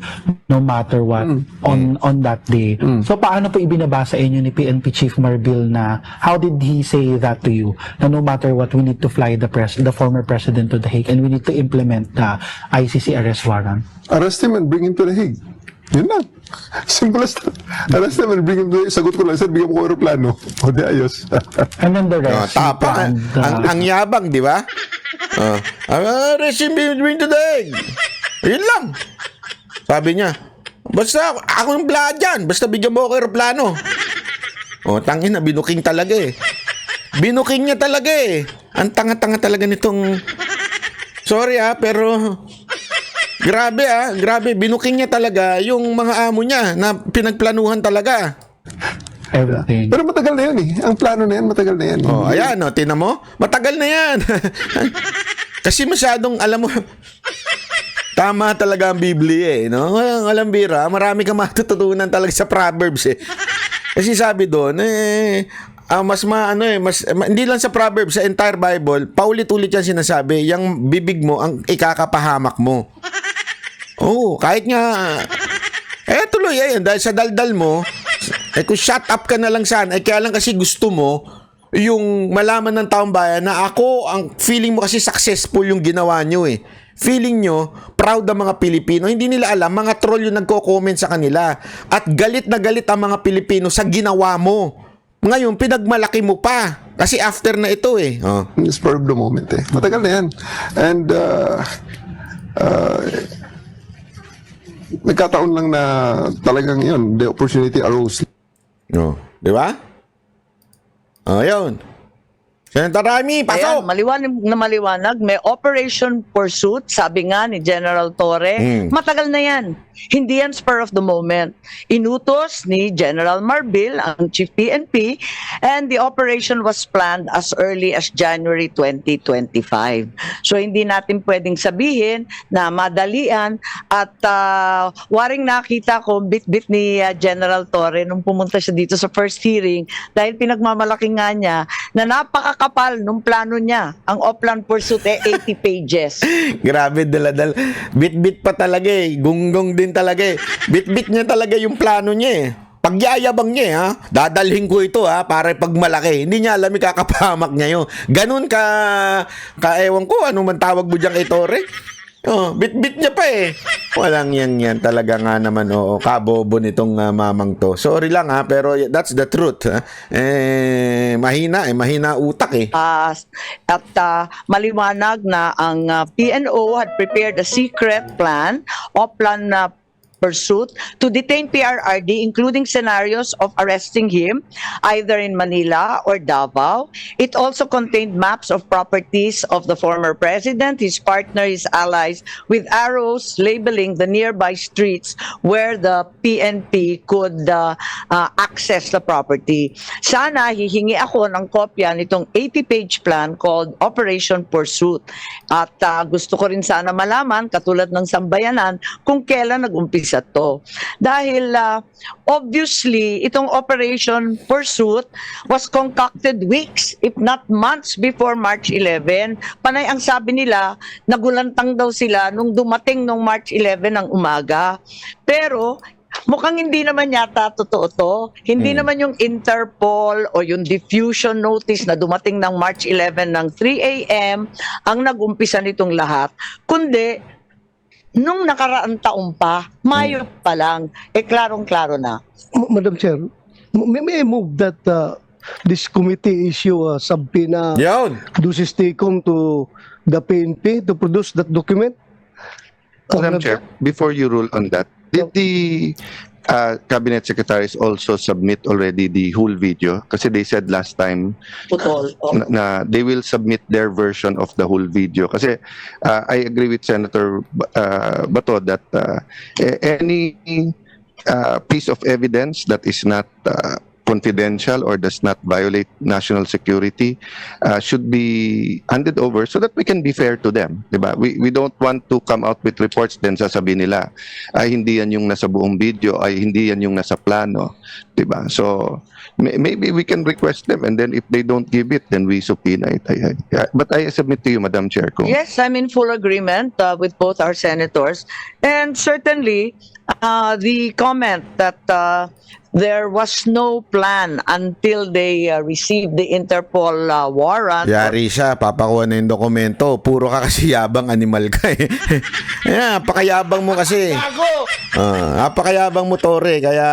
no matter what on that day. So paano po ibinabasa inyo ni PNP Chief Marbil na how did he say that to you na no matter what we need to fly the former president to the Hague and we need to implement the ICC arrest warrant? Arrest him and bring him to the Hague. Yun lang. Simple as that. Alas naman, sagot ko lang, sir, bigyan mo ko aeroplano. O di ayos. And then the Oh, rest. tapang. Ang yabang, di ba? Resume bring to the egg. Yun lang. Sabi niya, basta ako yung bla dyan. Basta bigyan mo ako aeroplano. Oh, tangin na, binuking talaga eh. Binuking niya talaga eh. Ang tanga-tanga talaga nitong... Sorry pero... Grabe, binuking niya talaga yung mga amo niya na pinagplanuhan talaga. Everything. Pero matagal na yun eh. Ang plano na yan, matagal na yan. Oh, ayan, tinan mo. Matagal na yan. Kasi masyadong, alam mo, tama talaga ang Biblia eh, no? Alam bira, marami kang matututunan talaga sa Proverbs eh. Kasi sabi doon, hindi lang sa Proverbs, sa entire Bible, paulit-ulit yan sinasabi, yung bibig mo, ang ikakapahamak mo. Oo, kahit nga, tuloy, dahil sa daldal mo, kung shut up ka na lang sana, kaya lang kasi gusto mo, yung malaman ng taong bayan na ang feeling mo kasi successful yung ginawa nyo eh. Feeling nyo, proud ang mga Pilipino. Hindi nila alam, mga troll yung nagko-comment sa kanila. At galit na galit ang mga Pilipino sa ginawa mo. Ngayon, pinagmalaki mo pa. Kasi after na ito eh. Oh. Spur of the moment eh. Matagal na yan. And, nagkataon lang na talagang yun, the opportunity arose. No. Di ba? Yun. Senator Ramy, pasok! Ayan, maliwanag, may Operation Pursuit, sabi nga ni General Torre, matagal na yan. Hindi yan spur of the moment. Inutos ni General Marbil, ang Chief PNP, and the operation was planned as early as January 2025. So hindi natin pwedeng sabihin na madalian at waring nakita ko bit-bit ni General Torre nung pumunta siya dito sa first hearing dahil pinagmamalaki nga niya na napakakapal nung plano niya. Ang Oplan Pursuit 80 pages. Grabe, daladal. Bit-bit pa talaga eh. Gunggong din talaga eh. Bit-bit niya talaga yung plano niya eh. Pagyayabang niya ha, dadalhin ko ito para pagmalaki. Hindi niya alam ikakapahamak niya yun. Ganun ewan ko, ano man tawag mo dyan kay Torre? Bit-bit niya pa eh. Walang yan talaga nga naman, kabobo nitong mamang to. Sorry lang pero that's the truth. Mahina utak eh. At maliwanag na ang PNO had prepared a secret plan, Oplan Pursuit, to detain PRRD, including scenarios of arresting him either in Manila or Davao. It also contained maps of properties of the former president, his partner, his allies, with arrows labeling the nearby streets where the PNP could access the property. Sana hihingi ako ng kopya nitong 80-page plan called Operation Pursuit. At gusto ko rin sana malaman, katulad ng sambayanan, kung kailan nag-umpisa to. Dahil obviously, itong Operation Pursuit was concocted weeks, if not months before March 11. Panay ang sabi nila, nagulantang daw sila nung dumating nung March 11 ng umaga. Pero mukhang hindi naman yata totoo to. Hindi naman yung Interpol o yung diffusion notice na dumating ng March 11 ng 3 a.m. ang nag-umpisa nitong lahat. Kundi, nung nakaraang taon pa, Mayo pa lang, klarong-klaro na. Madam Chair, may I move that this committee issue a subpoena Yun. duces tecum to the PNP to produce that document? Madam Chair, before you rule on that, did the cabinet secretaries also submit already the whole video? Kasi they said last time Putol. na they will submit their version of the whole video. Kasi I agree with Senator Bato that any piece of evidence that is not confidential or does not violate national security should be handed over so that we can be fair to them, diba? We don't want to come out with reports then sasabihin nila ay hindi yan yung nasa buong video, ay hindi yan yung nasa plano, diba? So maybe we can request them and then if they don't give it then we subpoena it. But I submit to you, Madam Chair. Yes, I'm in full agreement with both our senators. And certainly, the comment that there was no plan until they received the Interpol warrant. Yari siya, papakuha na yung dokumento. Puro ka kasi yabang, animal ka eh. Ayan, napakayabang mo kasi. Napakayabang mo, Tore. Kaya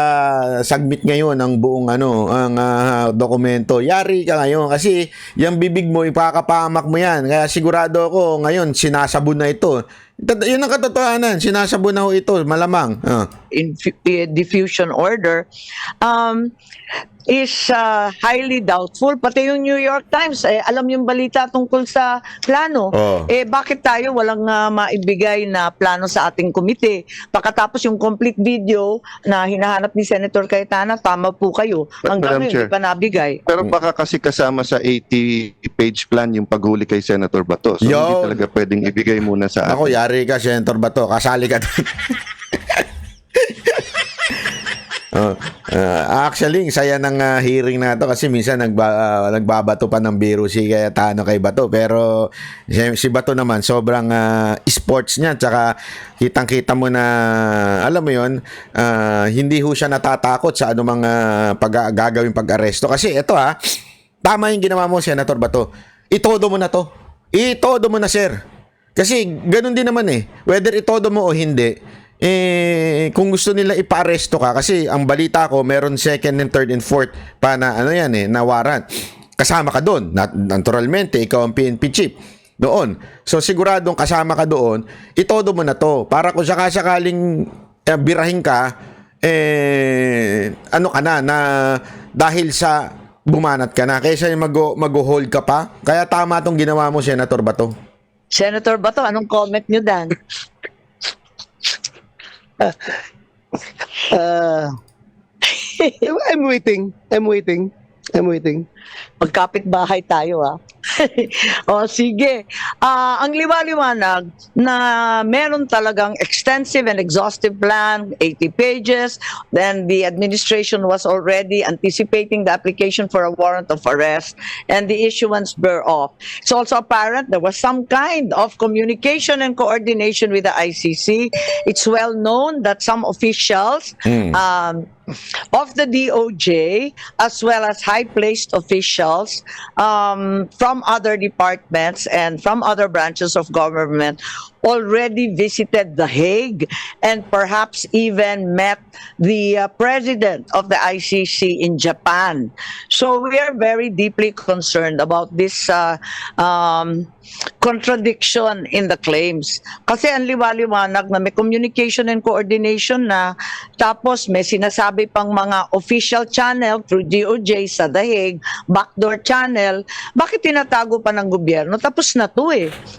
submit ngayon ang buong ang dokumento. Yari ka ngayon kasi yung bibig mo, ipakapamak mo yan. Kaya sigurado ako ngayon, sinasabon na ito. Yun ang katotohanan, sinasabon na ho ito, malamang. In diffusion order is highly doubtful. Pati yung New York Times, alam yung balita tungkol sa plano. Oh. Bakit tayo walang maibigay na plano sa ating komite? Pagkatapos yung complete video na hinahanap ni Senator Cayetana, tama po kayo. Hanggang Madam ngayon, Chair. hindi pa nabigay. Pero baka kasi kasama sa 80-page plan yung paghuli kay Senator Bato. So hindi Yun. talaga pwedeng ibigay muna sa Ako, yari ka, Senator Bato. Kasali ka doon. Actually, saya ng hearing na to kasi minsan nagbabato pa ng biro si Cayetano kay Bato, pero si Bato naman sobrang sports niya, tsaka kitang-kita mo na alam mo yon, hindi ho siya natatakot sa anumang gagawing pag-aresto kasi ito tama yung ginawa mo, Senator Bato. Itodo mo na to. Itodo mo na, sir. Kasi ganun din naman whether itodo mo o hindi, kung gusto nila ipa-aresto ka, kasi ang balita ko meron second and third and fourth pa na na warrant, kasama ka doon, naturalmente ikaw ang PNP chief doon, so siguradong kasama ka doon. Itodo mo na to para kung sakaling birahin ka, ano ka na dahil sa bumanat ka na, kaysa yung mag-hold ka pa. Kaya tama tong ginawa mo, Senator Bato. Senator Bato, anong comment nyo dan? I'm waiting. Magkapit bahay tayo O sige. Ang liwaliwanag na meron talagang extensive and exhaustive plan, 80 pages. Then the administration was already anticipating the application for a warrant of arrest and the issuance thereof. It's also apparent there was some kind of communication and coordination with the ICC. It's well known that some officials of the DOJ, as well as high-placed officials from other departments and from other branches of government, already visited The Hague and perhaps even met the president of the ICC in Japan. So we are very deeply concerned about this contradiction in the claims. Kasi ang liwaliwanag na may communication and coordination na, tapos may sinasabi pang mga official channel through DOJ sa The Hague, backdoor channel. Bakit tinatago pa ng gobyerno? Tapos na to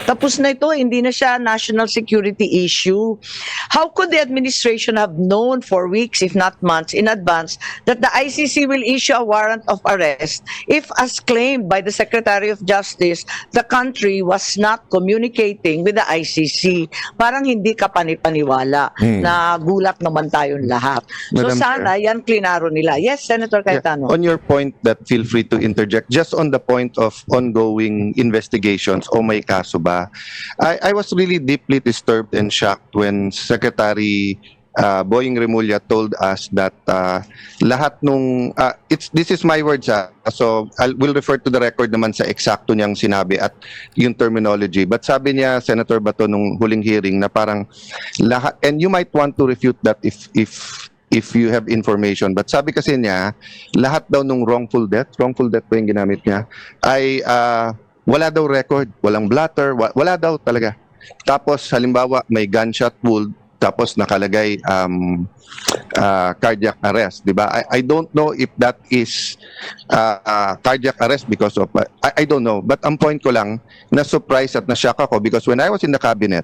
Tapos na ito, hindi na siya national security issue. How could the administration have known for weeks, if not months, in advance that the ICC will issue a warrant of arrest if, as claimed by the Secretary of Justice, the country was not communicating with the ICC? Parang hindi ka panipaniwala na gulat naman tayong lahat. So Madam sana yan klinaro nila. Yes, Senator Cayetano. On your point that feel free to interject, just on the point of ongoing investigations, o may kaso ba, I was really deeply disturbed and shocked when Secretary Boying Remulla told us that lahat nung this is my words so I will refer to the record naman sa eksakto niyang sinabi at yung terminology, but sabi niya, Senator Bato, nung huling hearing na parang lahat, and you might want to refute that if you have information, but sabi kasi niya lahat daw nung wrongful death po yung ginamit niya, ay wala daw record, walang blatter, wala daw talaga. Tapos halimbawa may gunshot wound, tapos nakalagay cardiac arrest, di ba? I don't know if that is cardiac arrest because of I don't know, but ang point ko lang, na surprise at na-shock ako because when I was in the cabinet,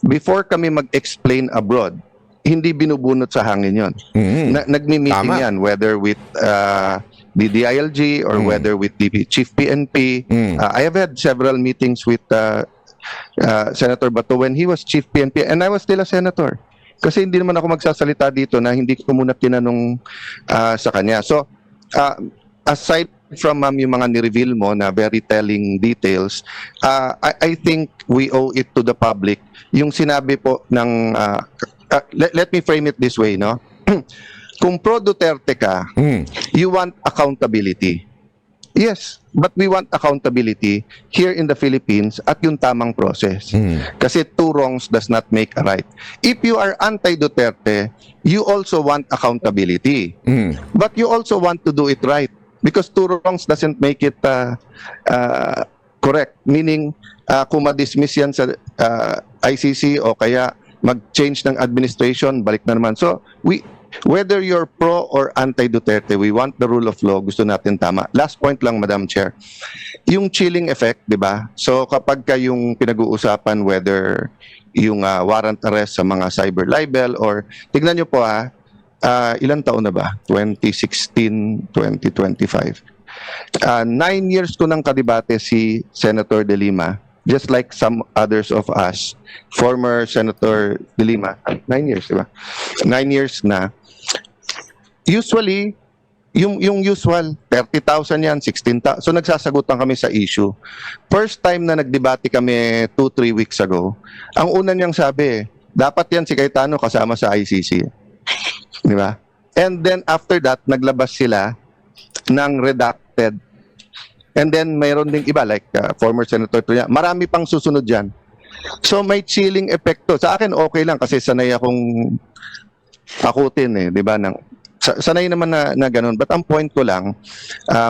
before kami mag-explain abroad, hindi binubunot sa hangin yon. Nagmi-meeting Tama. yan, whether with the DILG or whether with the Chief PNP. I have had several meetings with Senator Bato when he was Chief PNP and I was still a senator. Kasi hindi naman ako magsasalita dito na hindi ko muna tinanong sa kanya. So, aside from yung mga ni-reveal mo na very telling details, I think we owe it to the public. Yung sinabi po ng, let me frame it this way, no? kung pro Duterte ka, you want accountability. Yes, but we want accountability here in the Philippines at yung tamang process. Kasi two wrongs does not make a right. If you are anti-Duterte, you also want accountability. But you also want to do it right. Because two wrongs doesn't make it correct. Meaning, kung ma-dismiss yan sa ICC o kaya mag-change ng administration, balik na naman. So, whether you're pro or anti-Duterte, we want the rule of law. Gusto natin tama. Last point lang, Madam Chair. Yung chilling effect, di ba? So kapag yung pinag-uusapan whether yung warrant arrest sa mga cyber libel or, tignan nyo po ilang taon na ba? 2016, 2025. 9 years ko nang kadebate si Senator De Lima, just like some others of us, former Senator De Lima, 9 years, di ba? 9 years na. Usually, yung usual, 30,000 yan, 16,000. So nagsasagutan kami sa issue. First time na nagdebate kami 2-3 weeks ago, ang una niyang sabi, dapat yan si Cayetano kasama sa ICC. Di ba? And then after that, naglabas sila ng redacted. And then mayroon ding iba like former Senator Tria. Marami pang susunod dyan. So may chilling epekto. Sa akin okay lang kasi sanay akong takutin di ba? Sanay naman na ganun. But ang point ko lang,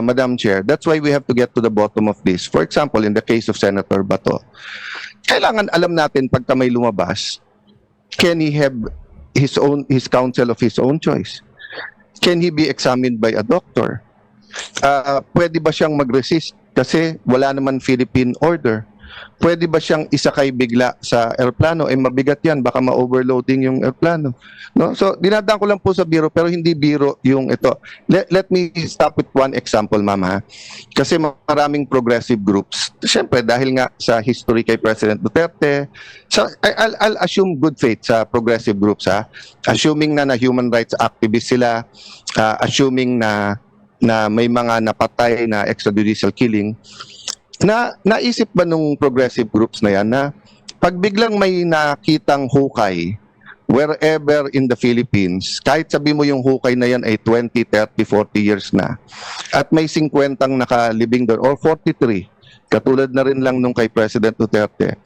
Madam Chair, that's why we have to get to the bottom of this. For example, in the case of Senator Bato, kailangan alam natin pagka may lumabas, can he have his counsel of his own choice? Can he be examined by a doctor? Pwede ba siyang mag-resist kasi wala naman Philippine order? Pwede ba siyang isakay bigla sa airplano? Mabigat yan, baka ma-overloading yung airplano. No? So, dinadaan ko lang po sa biro, pero hindi biro yung ito. Let me stop with one example, Mama. Kasi maraming progressive groups. Siyempre, dahil nga sa history kay President Duterte, so I'll assume good faith sa progressive groups. Assuming na human rights activists sila, assuming na may mga napatay na extrajudicial killing, naisip ba nung progressive groups na yan na pag biglang may nakitang hukay wherever in the Philippines, kahit sabi mo yung hukay na yan ay 20, 30, 40 years na, at may 50 nakalibing doon, or 43, katulad na rin lang nung kay President Duterte.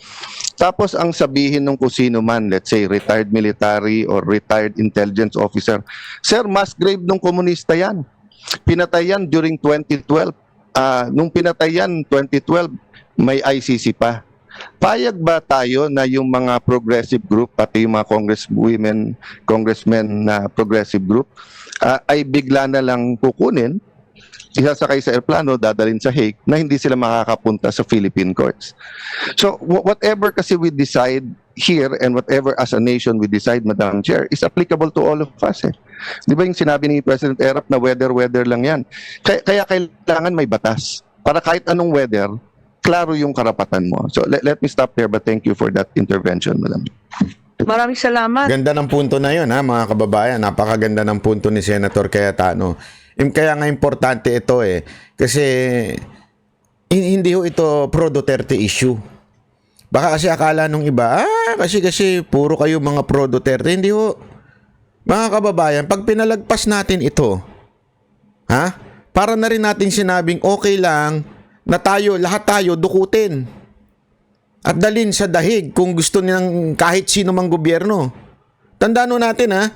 Tapos ang sabihin nung kung sino man, let's say retired military or retired intelligence officer, Sir, mass grave nung komunista yan. Pinatay yan during 2012. Nung pinatay yan, 2012, may ICC pa. Payag ba tayo na yung mga progressive group, pati yung mga congressmen na progressive group, ay bigla na lang kukunin, isasakay sa airplano, dadalhin sa Hague, na hindi sila makakapunta sa Philippine courts? So, whatever kasi we decide here and whatever as a nation we decide, Madam Chair, is applicable to all of us. Di ba yung sinabi ni President Erap na weather lang yan? Kaya kailangan may batas. Para kahit anong weather, klaro yung karapatan mo. So let me stop there, but thank you for that intervention, Madam. Maraming salamat. Ganda ng punto na yun, mga kababayan. Napakaganda ng punto ni Senator Cayetano. Kaya nga importante ito kasi hindi ho ito pro-Duterte issue. Baka kasi akala nung iba, kasi puro kayo mga pro-Duterte. Hindi ho. Mga kababayan, pag pinalagpas natin ito, para na rin natin sinabing okay lang na lahat tayo dukutin at dalhin sa dahig kung gusto nilang kahit sino mang gobyerno. Tandaan natin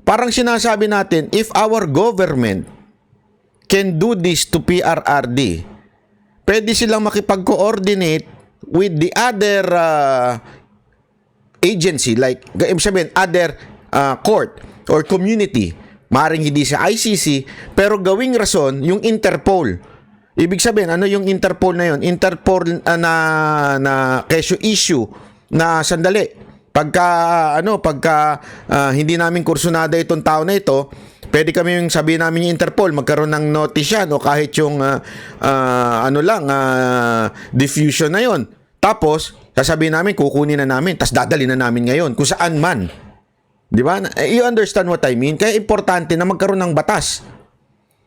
parang sinasabi natin, if our government can do this to PRRD, pwede silang makipag-coordinate with the other agency, like sabihin, other court or community. Maring hindi sa ICC, pero gawing rason yung Interpol. Ibig sabihin, ano yung Interpol na yun? Interpol na issue na sandali. Pagka hindi namin kursunada itong tao na ito, pwede kami yung sabihin namin yung Interpol, magkaroon ng notice yan o kahit yung diffusion na yon. Tapos, sasabihin namin, kukunin na namin, tas dadalhin na namin ngayon, kung saan man. Di ba? You understand what I mean? Kaya importante na magkaroon ng batas.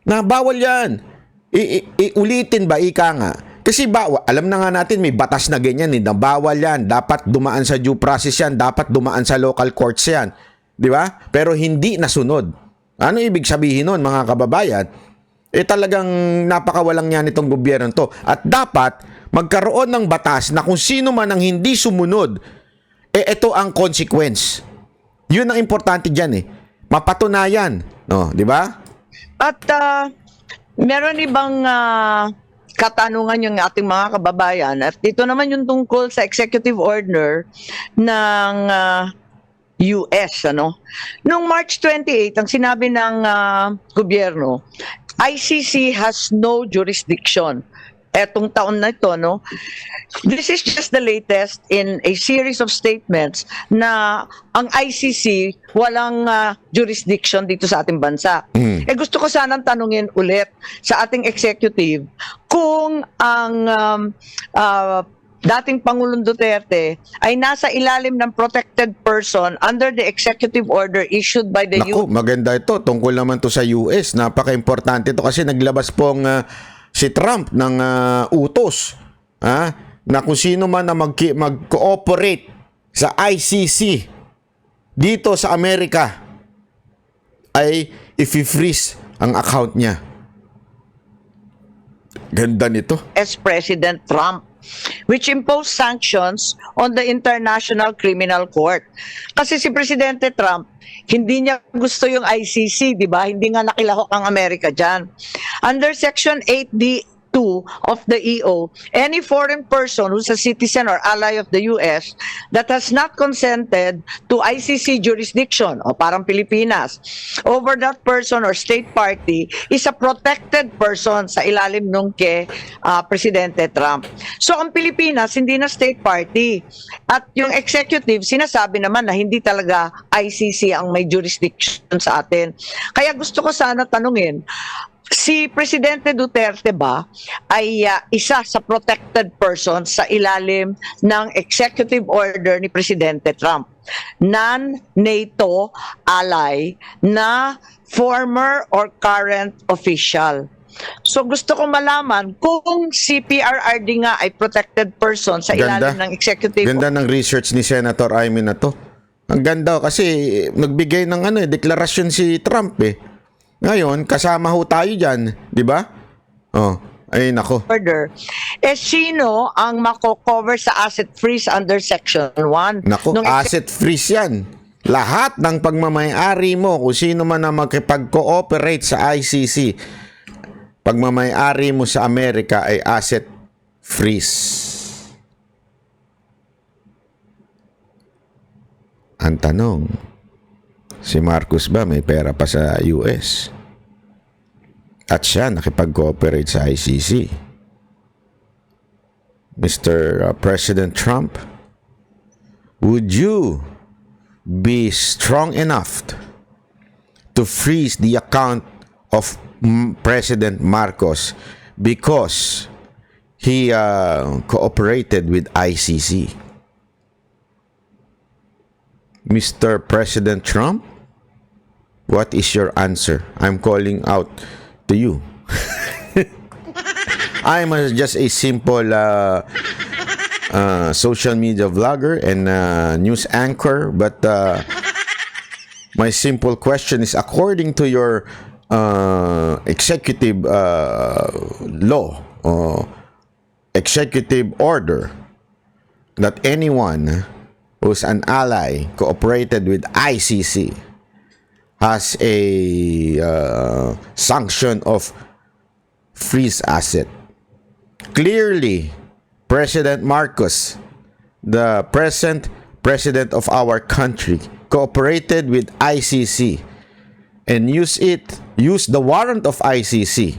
Na bawal yan. Ulitin ba, ika nga. Kasi alam na nga natin, may batas na ganyan na bawal yan. Dapat dumaan sa due process yan. Dapat dumaan sa local courts yan. Di ba? Pero hindi nasunod. Ano ibig sabihin nun, mga kababayan? Talagang napakawalang niya nitong gobyerno to. At dapat magkaroon ng batas na kung sino man ang hindi sumunod, ito ang consequence. Yun ang importante dyan Mapatunayan. No, di ba? At meron ibang katanungan yung ating mga kababayan. At dito naman yung tungkol sa executive order ng US. Noong March 28, ang sinabi ng gobyerno, ICC has no jurisdiction. Etong taon na ito, this is just the latest in a series of statements na ang ICC walang jurisdiction dito sa ating bansa. Gusto ko sanang tanungin ulit sa ating executive kung ang dating Pangulong Duterte ay nasa ilalim ng protected person under the executive order issued by the Naku, maganda ito. Tungkol naman to sa US. Napaka-importante ito kasi naglabas pong si Trump ng utos na kung sino man na mag-cooperate sa ICC dito sa Amerika ay i-freeze ang account niya. Ganda nito. as President Trump, which imposed sanctions on the International Criminal Court. Kasi si Presidente Trump, hindi niya gusto yung ICC, di ba? Hindi nga nakilahok ang Amerika dyan. Under Section 8D2 of the EO, any foreign person who's a citizen or ally of the US that has not consented to ICC jurisdiction, o parang Pilipinas, over that person or state party is a protected person sa ilalim nung kay Presidente Trump. So ang Pilipinas hindi na state party. At yung executive sinasabi naman na hindi talaga ICC ang may jurisdiction sa atin. Kaya gusto ko sana tanungin, si Presidente Duterte ba ay isa sa protected person sa ilalim ng executive order ni Presidente Trump? Non-NATO ally na former or current official. So gusto ko malaman kung si PRRD nga ay protected person sa ilalim ng executive Ganda ng research ni Senator Amy na to. Ang ganda kasi nagbigay ng deklarasyon si Trump Ngayon, kasama ho tayo dyan, di ba? Ay nako. order. Sino ang mako-cover sa asset freeze under Section 1? Nako, asset freeze yan. Lahat ng pagmamayari mo, kung sino man na makipag-cooperate sa ICC, pagmamayari mo sa Amerika ay asset freeze. Ang tanong, si Marcos ba may pera pa sa US? At siya nakipag-cooperate sa ICC. Mr. President Trump, would you be strong enough to freeze the account of President Marcos because he cooperated with ICC? Mr. President Trump, what is your answer? I'm calling out to you. I'm just a simple social media vlogger and news anchor, but my simple question is, according to your executive law or executive order, that anyone who's an ally cooperated with ICC has a sanction of freeze asset. Clearly, President Marcos, the present president of our country, cooperated with ICC and used the warrant of ICC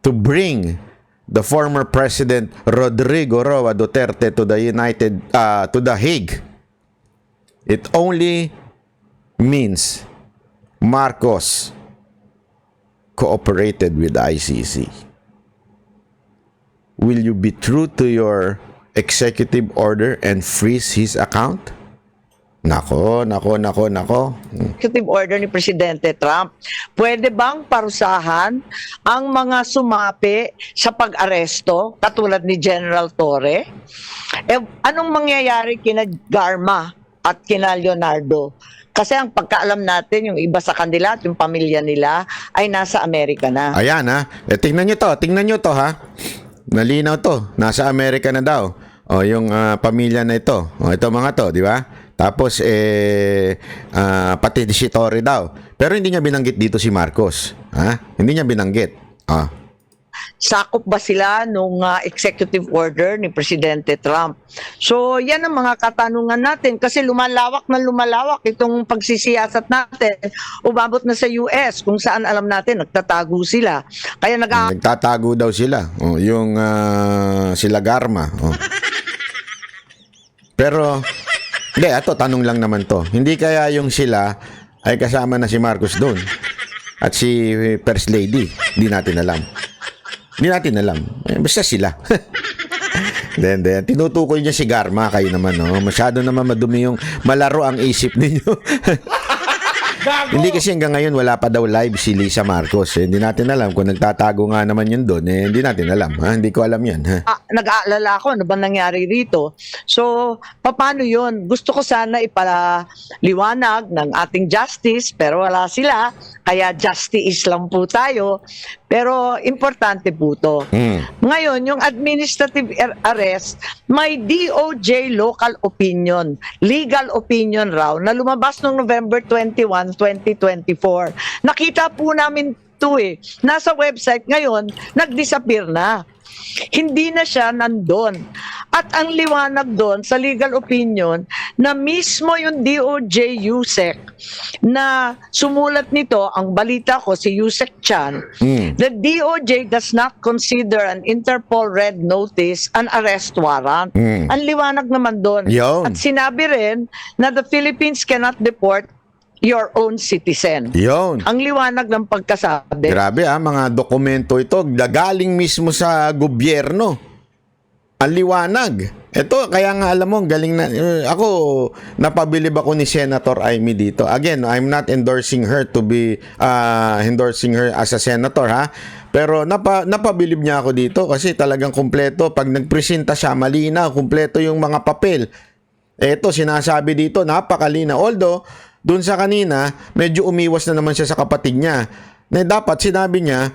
to bring the former President Rodrigo Roa Duterte to the Hague. It only means Marcos cooperated with ICC. Will you be true to your executive order and freeze his account? Nako. executive order ni Presidente Trump. Pwede bang parusahan ang mga sumapi sa pag-aresto katulad ni General Torre? Anong mangyayari kina Garma at kina Leonardo? Kasi ang pagkaalam natin, yung iba sa kanila at yung pamilya nila ay nasa Amerika na. Ayan ha. Tingnan nyo to ha. Nalinaw to. Nasa Amerika na daw. O yung pamilya na ito. O ito mga to, di ba? Tapos pati si Torre daw. Pero hindi niya binanggit dito si Marcos. Ha? Hindi niya binanggit. Sakop ba sila nung executive order ni Presidente Trump? So, yan ang mga katanungan natin kasi lumalawak na lumalawak itong pagsisiyasat natin. Umabot na sa US kung saan alam natin nagtatago sila. Kaya Nagtatago daw sila. O, yung sila Garma. O. Pero, hindi, ito, tanong lang naman to. Hindi kaya yung sila ay kasama na si Marcos doon? At si First Lady? Hindi natin alam. Hindi natin alam. Basta sila. Then, tinutukoy niya si Garma. Kayo naman, no? Masyado naman madumi yung malaro ang isip ninyo. Hindi kasi hanggang ngayon wala pa daw live si Lisa Marcos. Hindi natin alam kung nagtatago nga naman yun doon. Hindi natin alam. Ha? Hindi ko alam yan. Ha? nag-aalala ako ano ba nangyari rito. So, paano yun? Gusto ko sana ipaliwanag ng ating justice, pero wala sila. Kaya justice lang po tayo. Pero importante po to. Ngayon, yung administrative arrest, may DOJ local opinion, legal opinion raw, na lumabas noong November 21, 2024. Nakita po namin ito nasa website ngayon, nag-disappear na. Hindi na siya nandun. At ang liwanag doon sa legal opinion na mismo yung DOJ USEC na sumulat nito, ang balita ko si USEC Chan, the DOJ does not consider an Interpol red notice an arrest warrant. Ang liwanag naman doon. At sinabi rin na the Philippines cannot deport your own citizen. Yun. Ang liwanag ng pagkasabi. Grabe mga dokumento ito. Galing mismo sa gobyerno. Ang liwanag. Ito, kaya nga alam mo, galing na. Ako, napabilib ako ni Senator Amy dito. Again, I'm not endorsing her to be, endorsing her as a senator, ha? Pero napabilib niya ako dito kasi talagang kumpleto. Pag nagpresenta siya, malinaw, kumpleto yung mga papel. Ito, sinasabi dito, napakalina. Although, doon sa kanina, medyo umiwas na naman siya sa kapatid niya. Na dapat sinabi niya,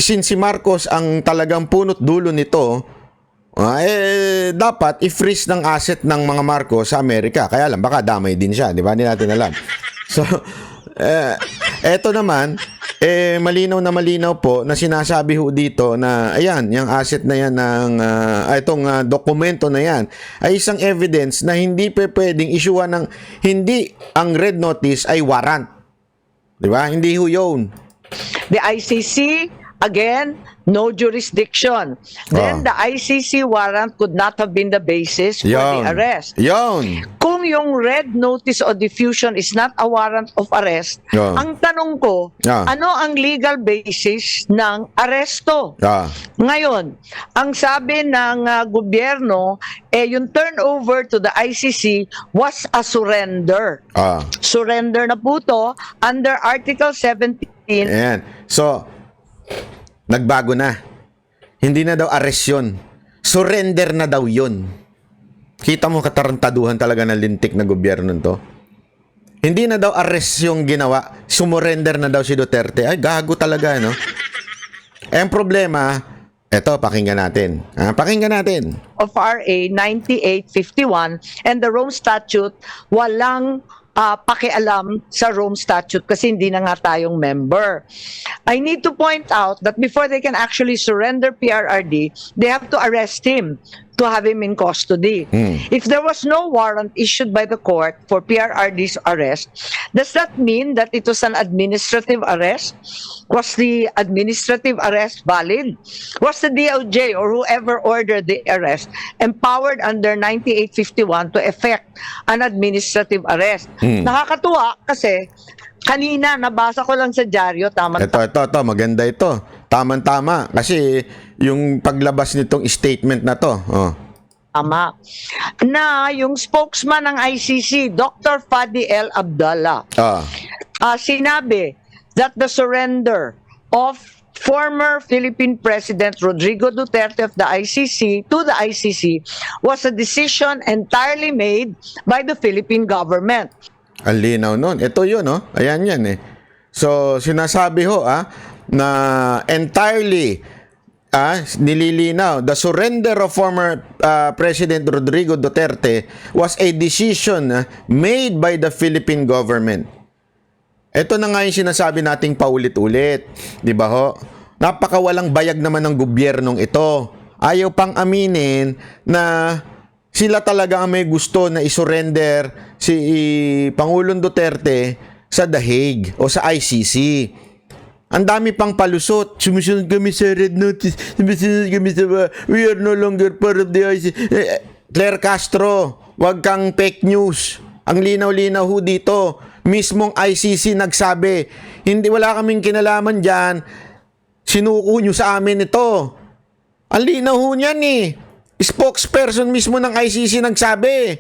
since si Marcos ang talagang punot dulo nito, dapat i-freeze ng asset ng mga Marcos sa Amerika. Kaya lang, baka damay din siya. Di ba? Hindi natin alam. So, eto naman, malinaw na malinaw po na sinasabi ho dito na ayan, yung asset na yan ng itong dokumento na yan ay isang evidence na hindi pwedeng isyuhan ng hindi ang red notice ay warrant. Di ba? Hindi ho yun. The ICC, again, no jurisdiction. Then the ICC warrant could not have been the basis for the arrest. Kung yung red notice o diffusion is not a warrant of arrest, ang tanong ko, ano ang legal basis ng aresto? Ngayon, ang sabi ng gobyerno, yung turnover to the ICC was a surrender. Surrender na po to under Article 17. Ayan. So, nagbago na. Hindi na daw arrest yun. Surrender na daw yun. Kita mo katarantaduhan talaga ng lintik na gobyerno to. Hindi na daw arrest yung ginawa. Sumurrender na daw si Duterte. Ay, gago talaga, no? Ang problema, eto, pakinggan natin. Pakinggan natin. Of RA 9851 and the Rome Statute, walang pakialam sa Rome Statute kasi hindi na nga tayong member. I need to point out that before they can actually surrender PRRD, they have to arrest him to have him in custody. If there was no warrant issued by the court for PRRD's arrest, does that mean that it was an administrative arrest? Was the administrative arrest valid? Was the DOJ or whoever ordered the arrest empowered under 9851 to effect an administrative arrest? Nakakatuwa kasi kanina nabasa ko lang sa dyaryo, Ito, maganda ito. Tama-tama. Kasi yung paglabas nitong statement na to, tama, na yung spokesman ng ICC, Dr. Fadi El Abdallah, sinabi that the surrender of former Philippine President Rodrigo Duterte of the ICC to the ICC was a decision entirely made by the Philippine government. Ang linaw nun. Ito yun, no? Ayan yan eh. So, sinasabi ho, na entirely, nililinaw, the surrender of former President Rodrigo Duterte was a decision made by the Philippine government. Ito na nga yung sinasabi nating paulit-ulit. Di ba ho? Napakawalang bayag naman ng gobyernong ito. Ayaw pang aminin na sila talaga ang may gusto na isurrender si Pangulong Duterte sa The Hague o sa ICC. Ang dami pang palusot. Sumusunod kami sa red notice. Sumusunod kami sa we are no longer part of the ICC. Claire Castro, wag kang fake news. Ang linaw-linaw ho dito. Mismong ICC nagsabi, wala kaming kinalaman dyan. Sinuko nyo sa amin ito. Ang linaw ho niyan eh. Spokesperson mismo ng ICC nagsabi,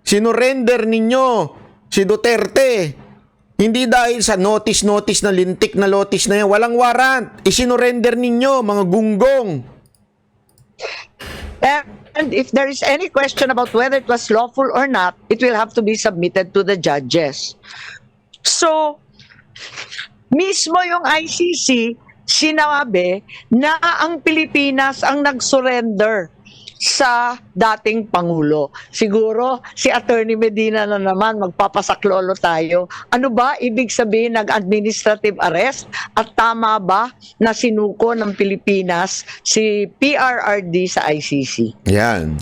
sinurrender ninyo si Duterte. Hindi dahil sa notice na lintik na notice na yan. Walang warrant. Isinurrender ninyo, mga gunggong. And if there is any question about whether it was lawful or not, it will have to be submitted to the judges. So, mismo yung ICC, sinabi na ang Pilipinas ang nag-surrender sa dating Pangulo. Siguro, si Attorney Medina na naman, magpapasaklolo tayo. Ano ba ibig sabihin nag-administrative arrest? At tama ba na sinuko ng Pilipinas si PRRD sa ICC? Yan.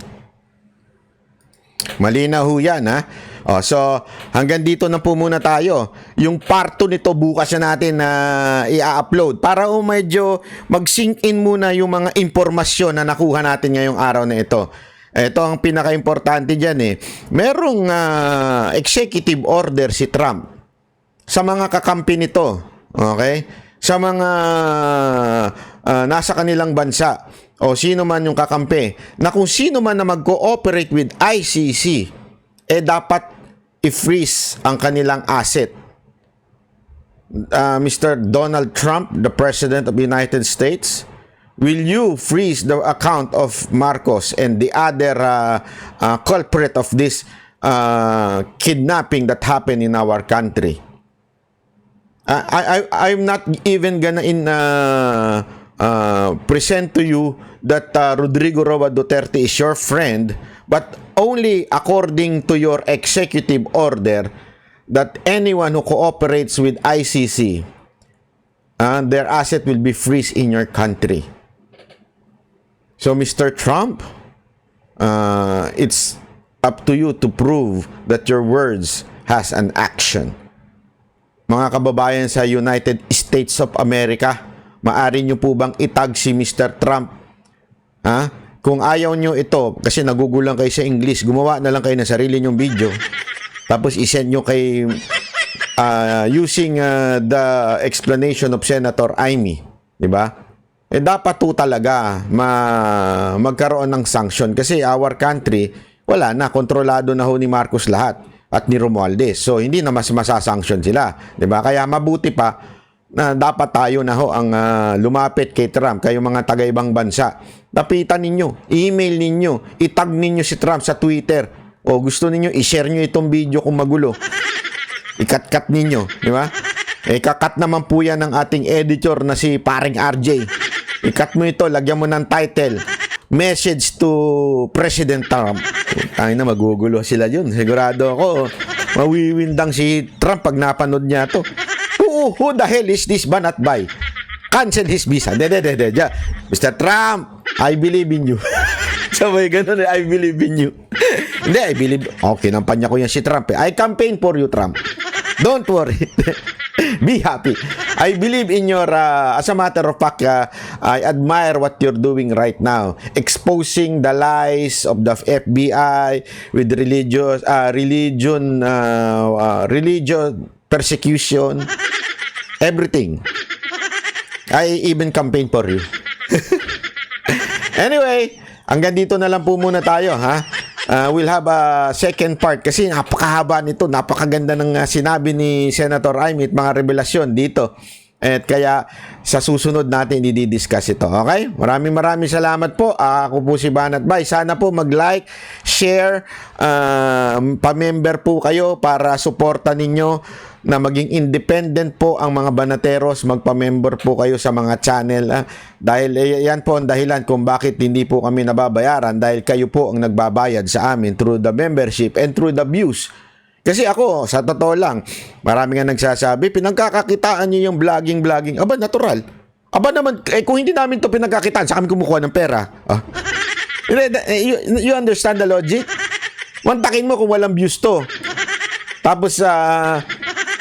Malinaw ho yan, ha? So, hanggang dito na po muna tayo. Yung part 2 nito bukas na natin na i-upload para medyo mag-sink in muna yung mga impormasyon na nakuha natin ngayong araw na ito. Ito ang pinaka-importante dyan eh. Merong executive order si Trump sa mga kakampi nito. Okay? Sa mga nasa kanilang bansa o sino man yung kakampi na kung sino man na mag-cooperate with ICC dapat i-freeze ang kanilang asset. Mr. Donald Trump, the President of the United States, will you freeze the account of Marcos and the other culprit of this kidnapping that happened in our country? I'm not even gonna present to you that Rodrigo Roa Duterte is your friend, but only according to your executive order that anyone who cooperates with ICC, their asset will be freezed in your country. So, Mr. Trump, it's up to you to prove that your words has an action. Mga kababayan sa United States of America, maaari nyo po bang itag si Mr. Trump? Kung ayaw nyo ito, kasi nagugulang kayo sa English, gumawa na lang kayo ng sarili nyong video. Tapos isend nyo kay using the explanation of Senator Amy. Diba? Dapat po talaga magkaroon ng sanction. Kasi our country, wala na, kontrolado na ho ni Marcos lahat at ni Romualdez. So, hindi na mas masasanction sila. Diba? Kaya mabuti pa na dapat tayo na ho ang lumapit kay Trump, kayong mga taga-ibang bansa. Tapitan ninyo, email ninyo, itag ninyo si Trump sa Twitter, o gusto ninyo, i-share nyo itong video kung magulo. Ikat-kat ninyo, di ba? Kakat naman po yan ng ating editor na si paring RJ. Ikat mo ito, lagyan mo ng title, Message to President Trump. Tayo na, magugulo sila yun. Sigurado ako, mawiwindang si Trump pag napanood niya to. Who the hell is this banat by? Cancel his visa. Mr. Trump, I believe in you. Sabay ganun I believe in you. Hindi, I believe. Okay, nampanya ko yan si Trump. I campaign for you, Trump. Don't worry. Be happy. I believe in your, as a matter of fact, I admire what you're doing right now. Exposing the lies of the FBI with religious persecution, everything. I even campaign for you. Anyway, hanggang dito na lang po muna tayo, ha? We'll have a second part kasi napakahaba nito, napakaganda ng sinabi ni Senator Amy at mga revelasyon dito At kaya sa susunod natin i-discuss ito. Okay? Maraming salamat po. Ako po si Banat Bay. Sana po mag-like, share, pa-member po kayo para suporta ninyo na maging independent po ang mga banateros. Magpa-member po kayo sa mga channel. Dahil yan po ang dahilan kung bakit hindi po kami nababayaran, dahil kayo po ang nagbabayad sa amin through the membership and through the views. Kasi ako, sa totoo lang, marami nga nagsasabi, pinagkakakitaan nyo yung vlogging. Aba, natural. Aba naman, kung hindi namin to pinagkakitaan, sa kami kumukuha ng pera. You understand the logic? Wantakin mo kung walang views to. Tapos,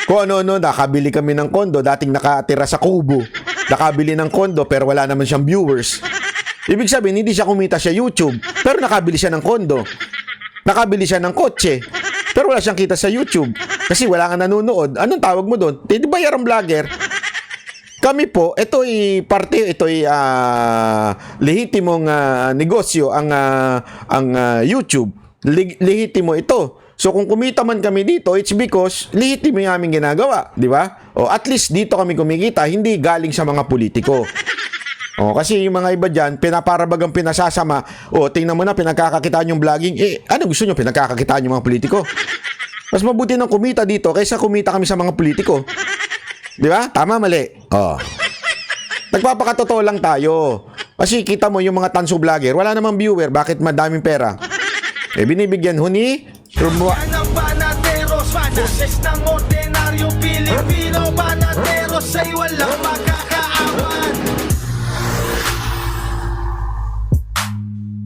kung ano, nakabili kami ng kondo, dating nakatira sa Kubo. Nakabili ng kondo, pero wala naman siyang viewers. Ibig sabihin, hindi siya kumita sa YouTube, pero nakabili siya ng kondo. Nakabili siya ng kotse, pero wala siyang kita sa YouTube kasi wala kang nanonood. Anong tawag mo doon? Di ba yarang vlogger? Kami po, ito'y lehitimong negosyo ang YouTube. Lehitimo ito. So kung kumita man kami dito, it's because lehitimo yung aming ginagawa, di ba? O at least dito kami kumikita, hindi galing sa mga politiko. O, kasi yung mga iba dyan, pinaparabagang pinasasama. O, tingnan mo na, pinagkakakitaan yung vlogging. Ano gusto nyo? Pinagkakakitaan yung mga politiko. Mas mabuti ng kumita dito kaysa kumita kami sa mga politiko. Di ba? Tama, mali. O. Nagpapakatotoo lang tayo. Kasi kita mo yung mga tanso vlogger, wala namang viewer. Bakit madaming pera? Binibigyan ho ni Yan ang Banateros, boses ng ordinaryo Pilipino. Banateros ay walang makakaawan.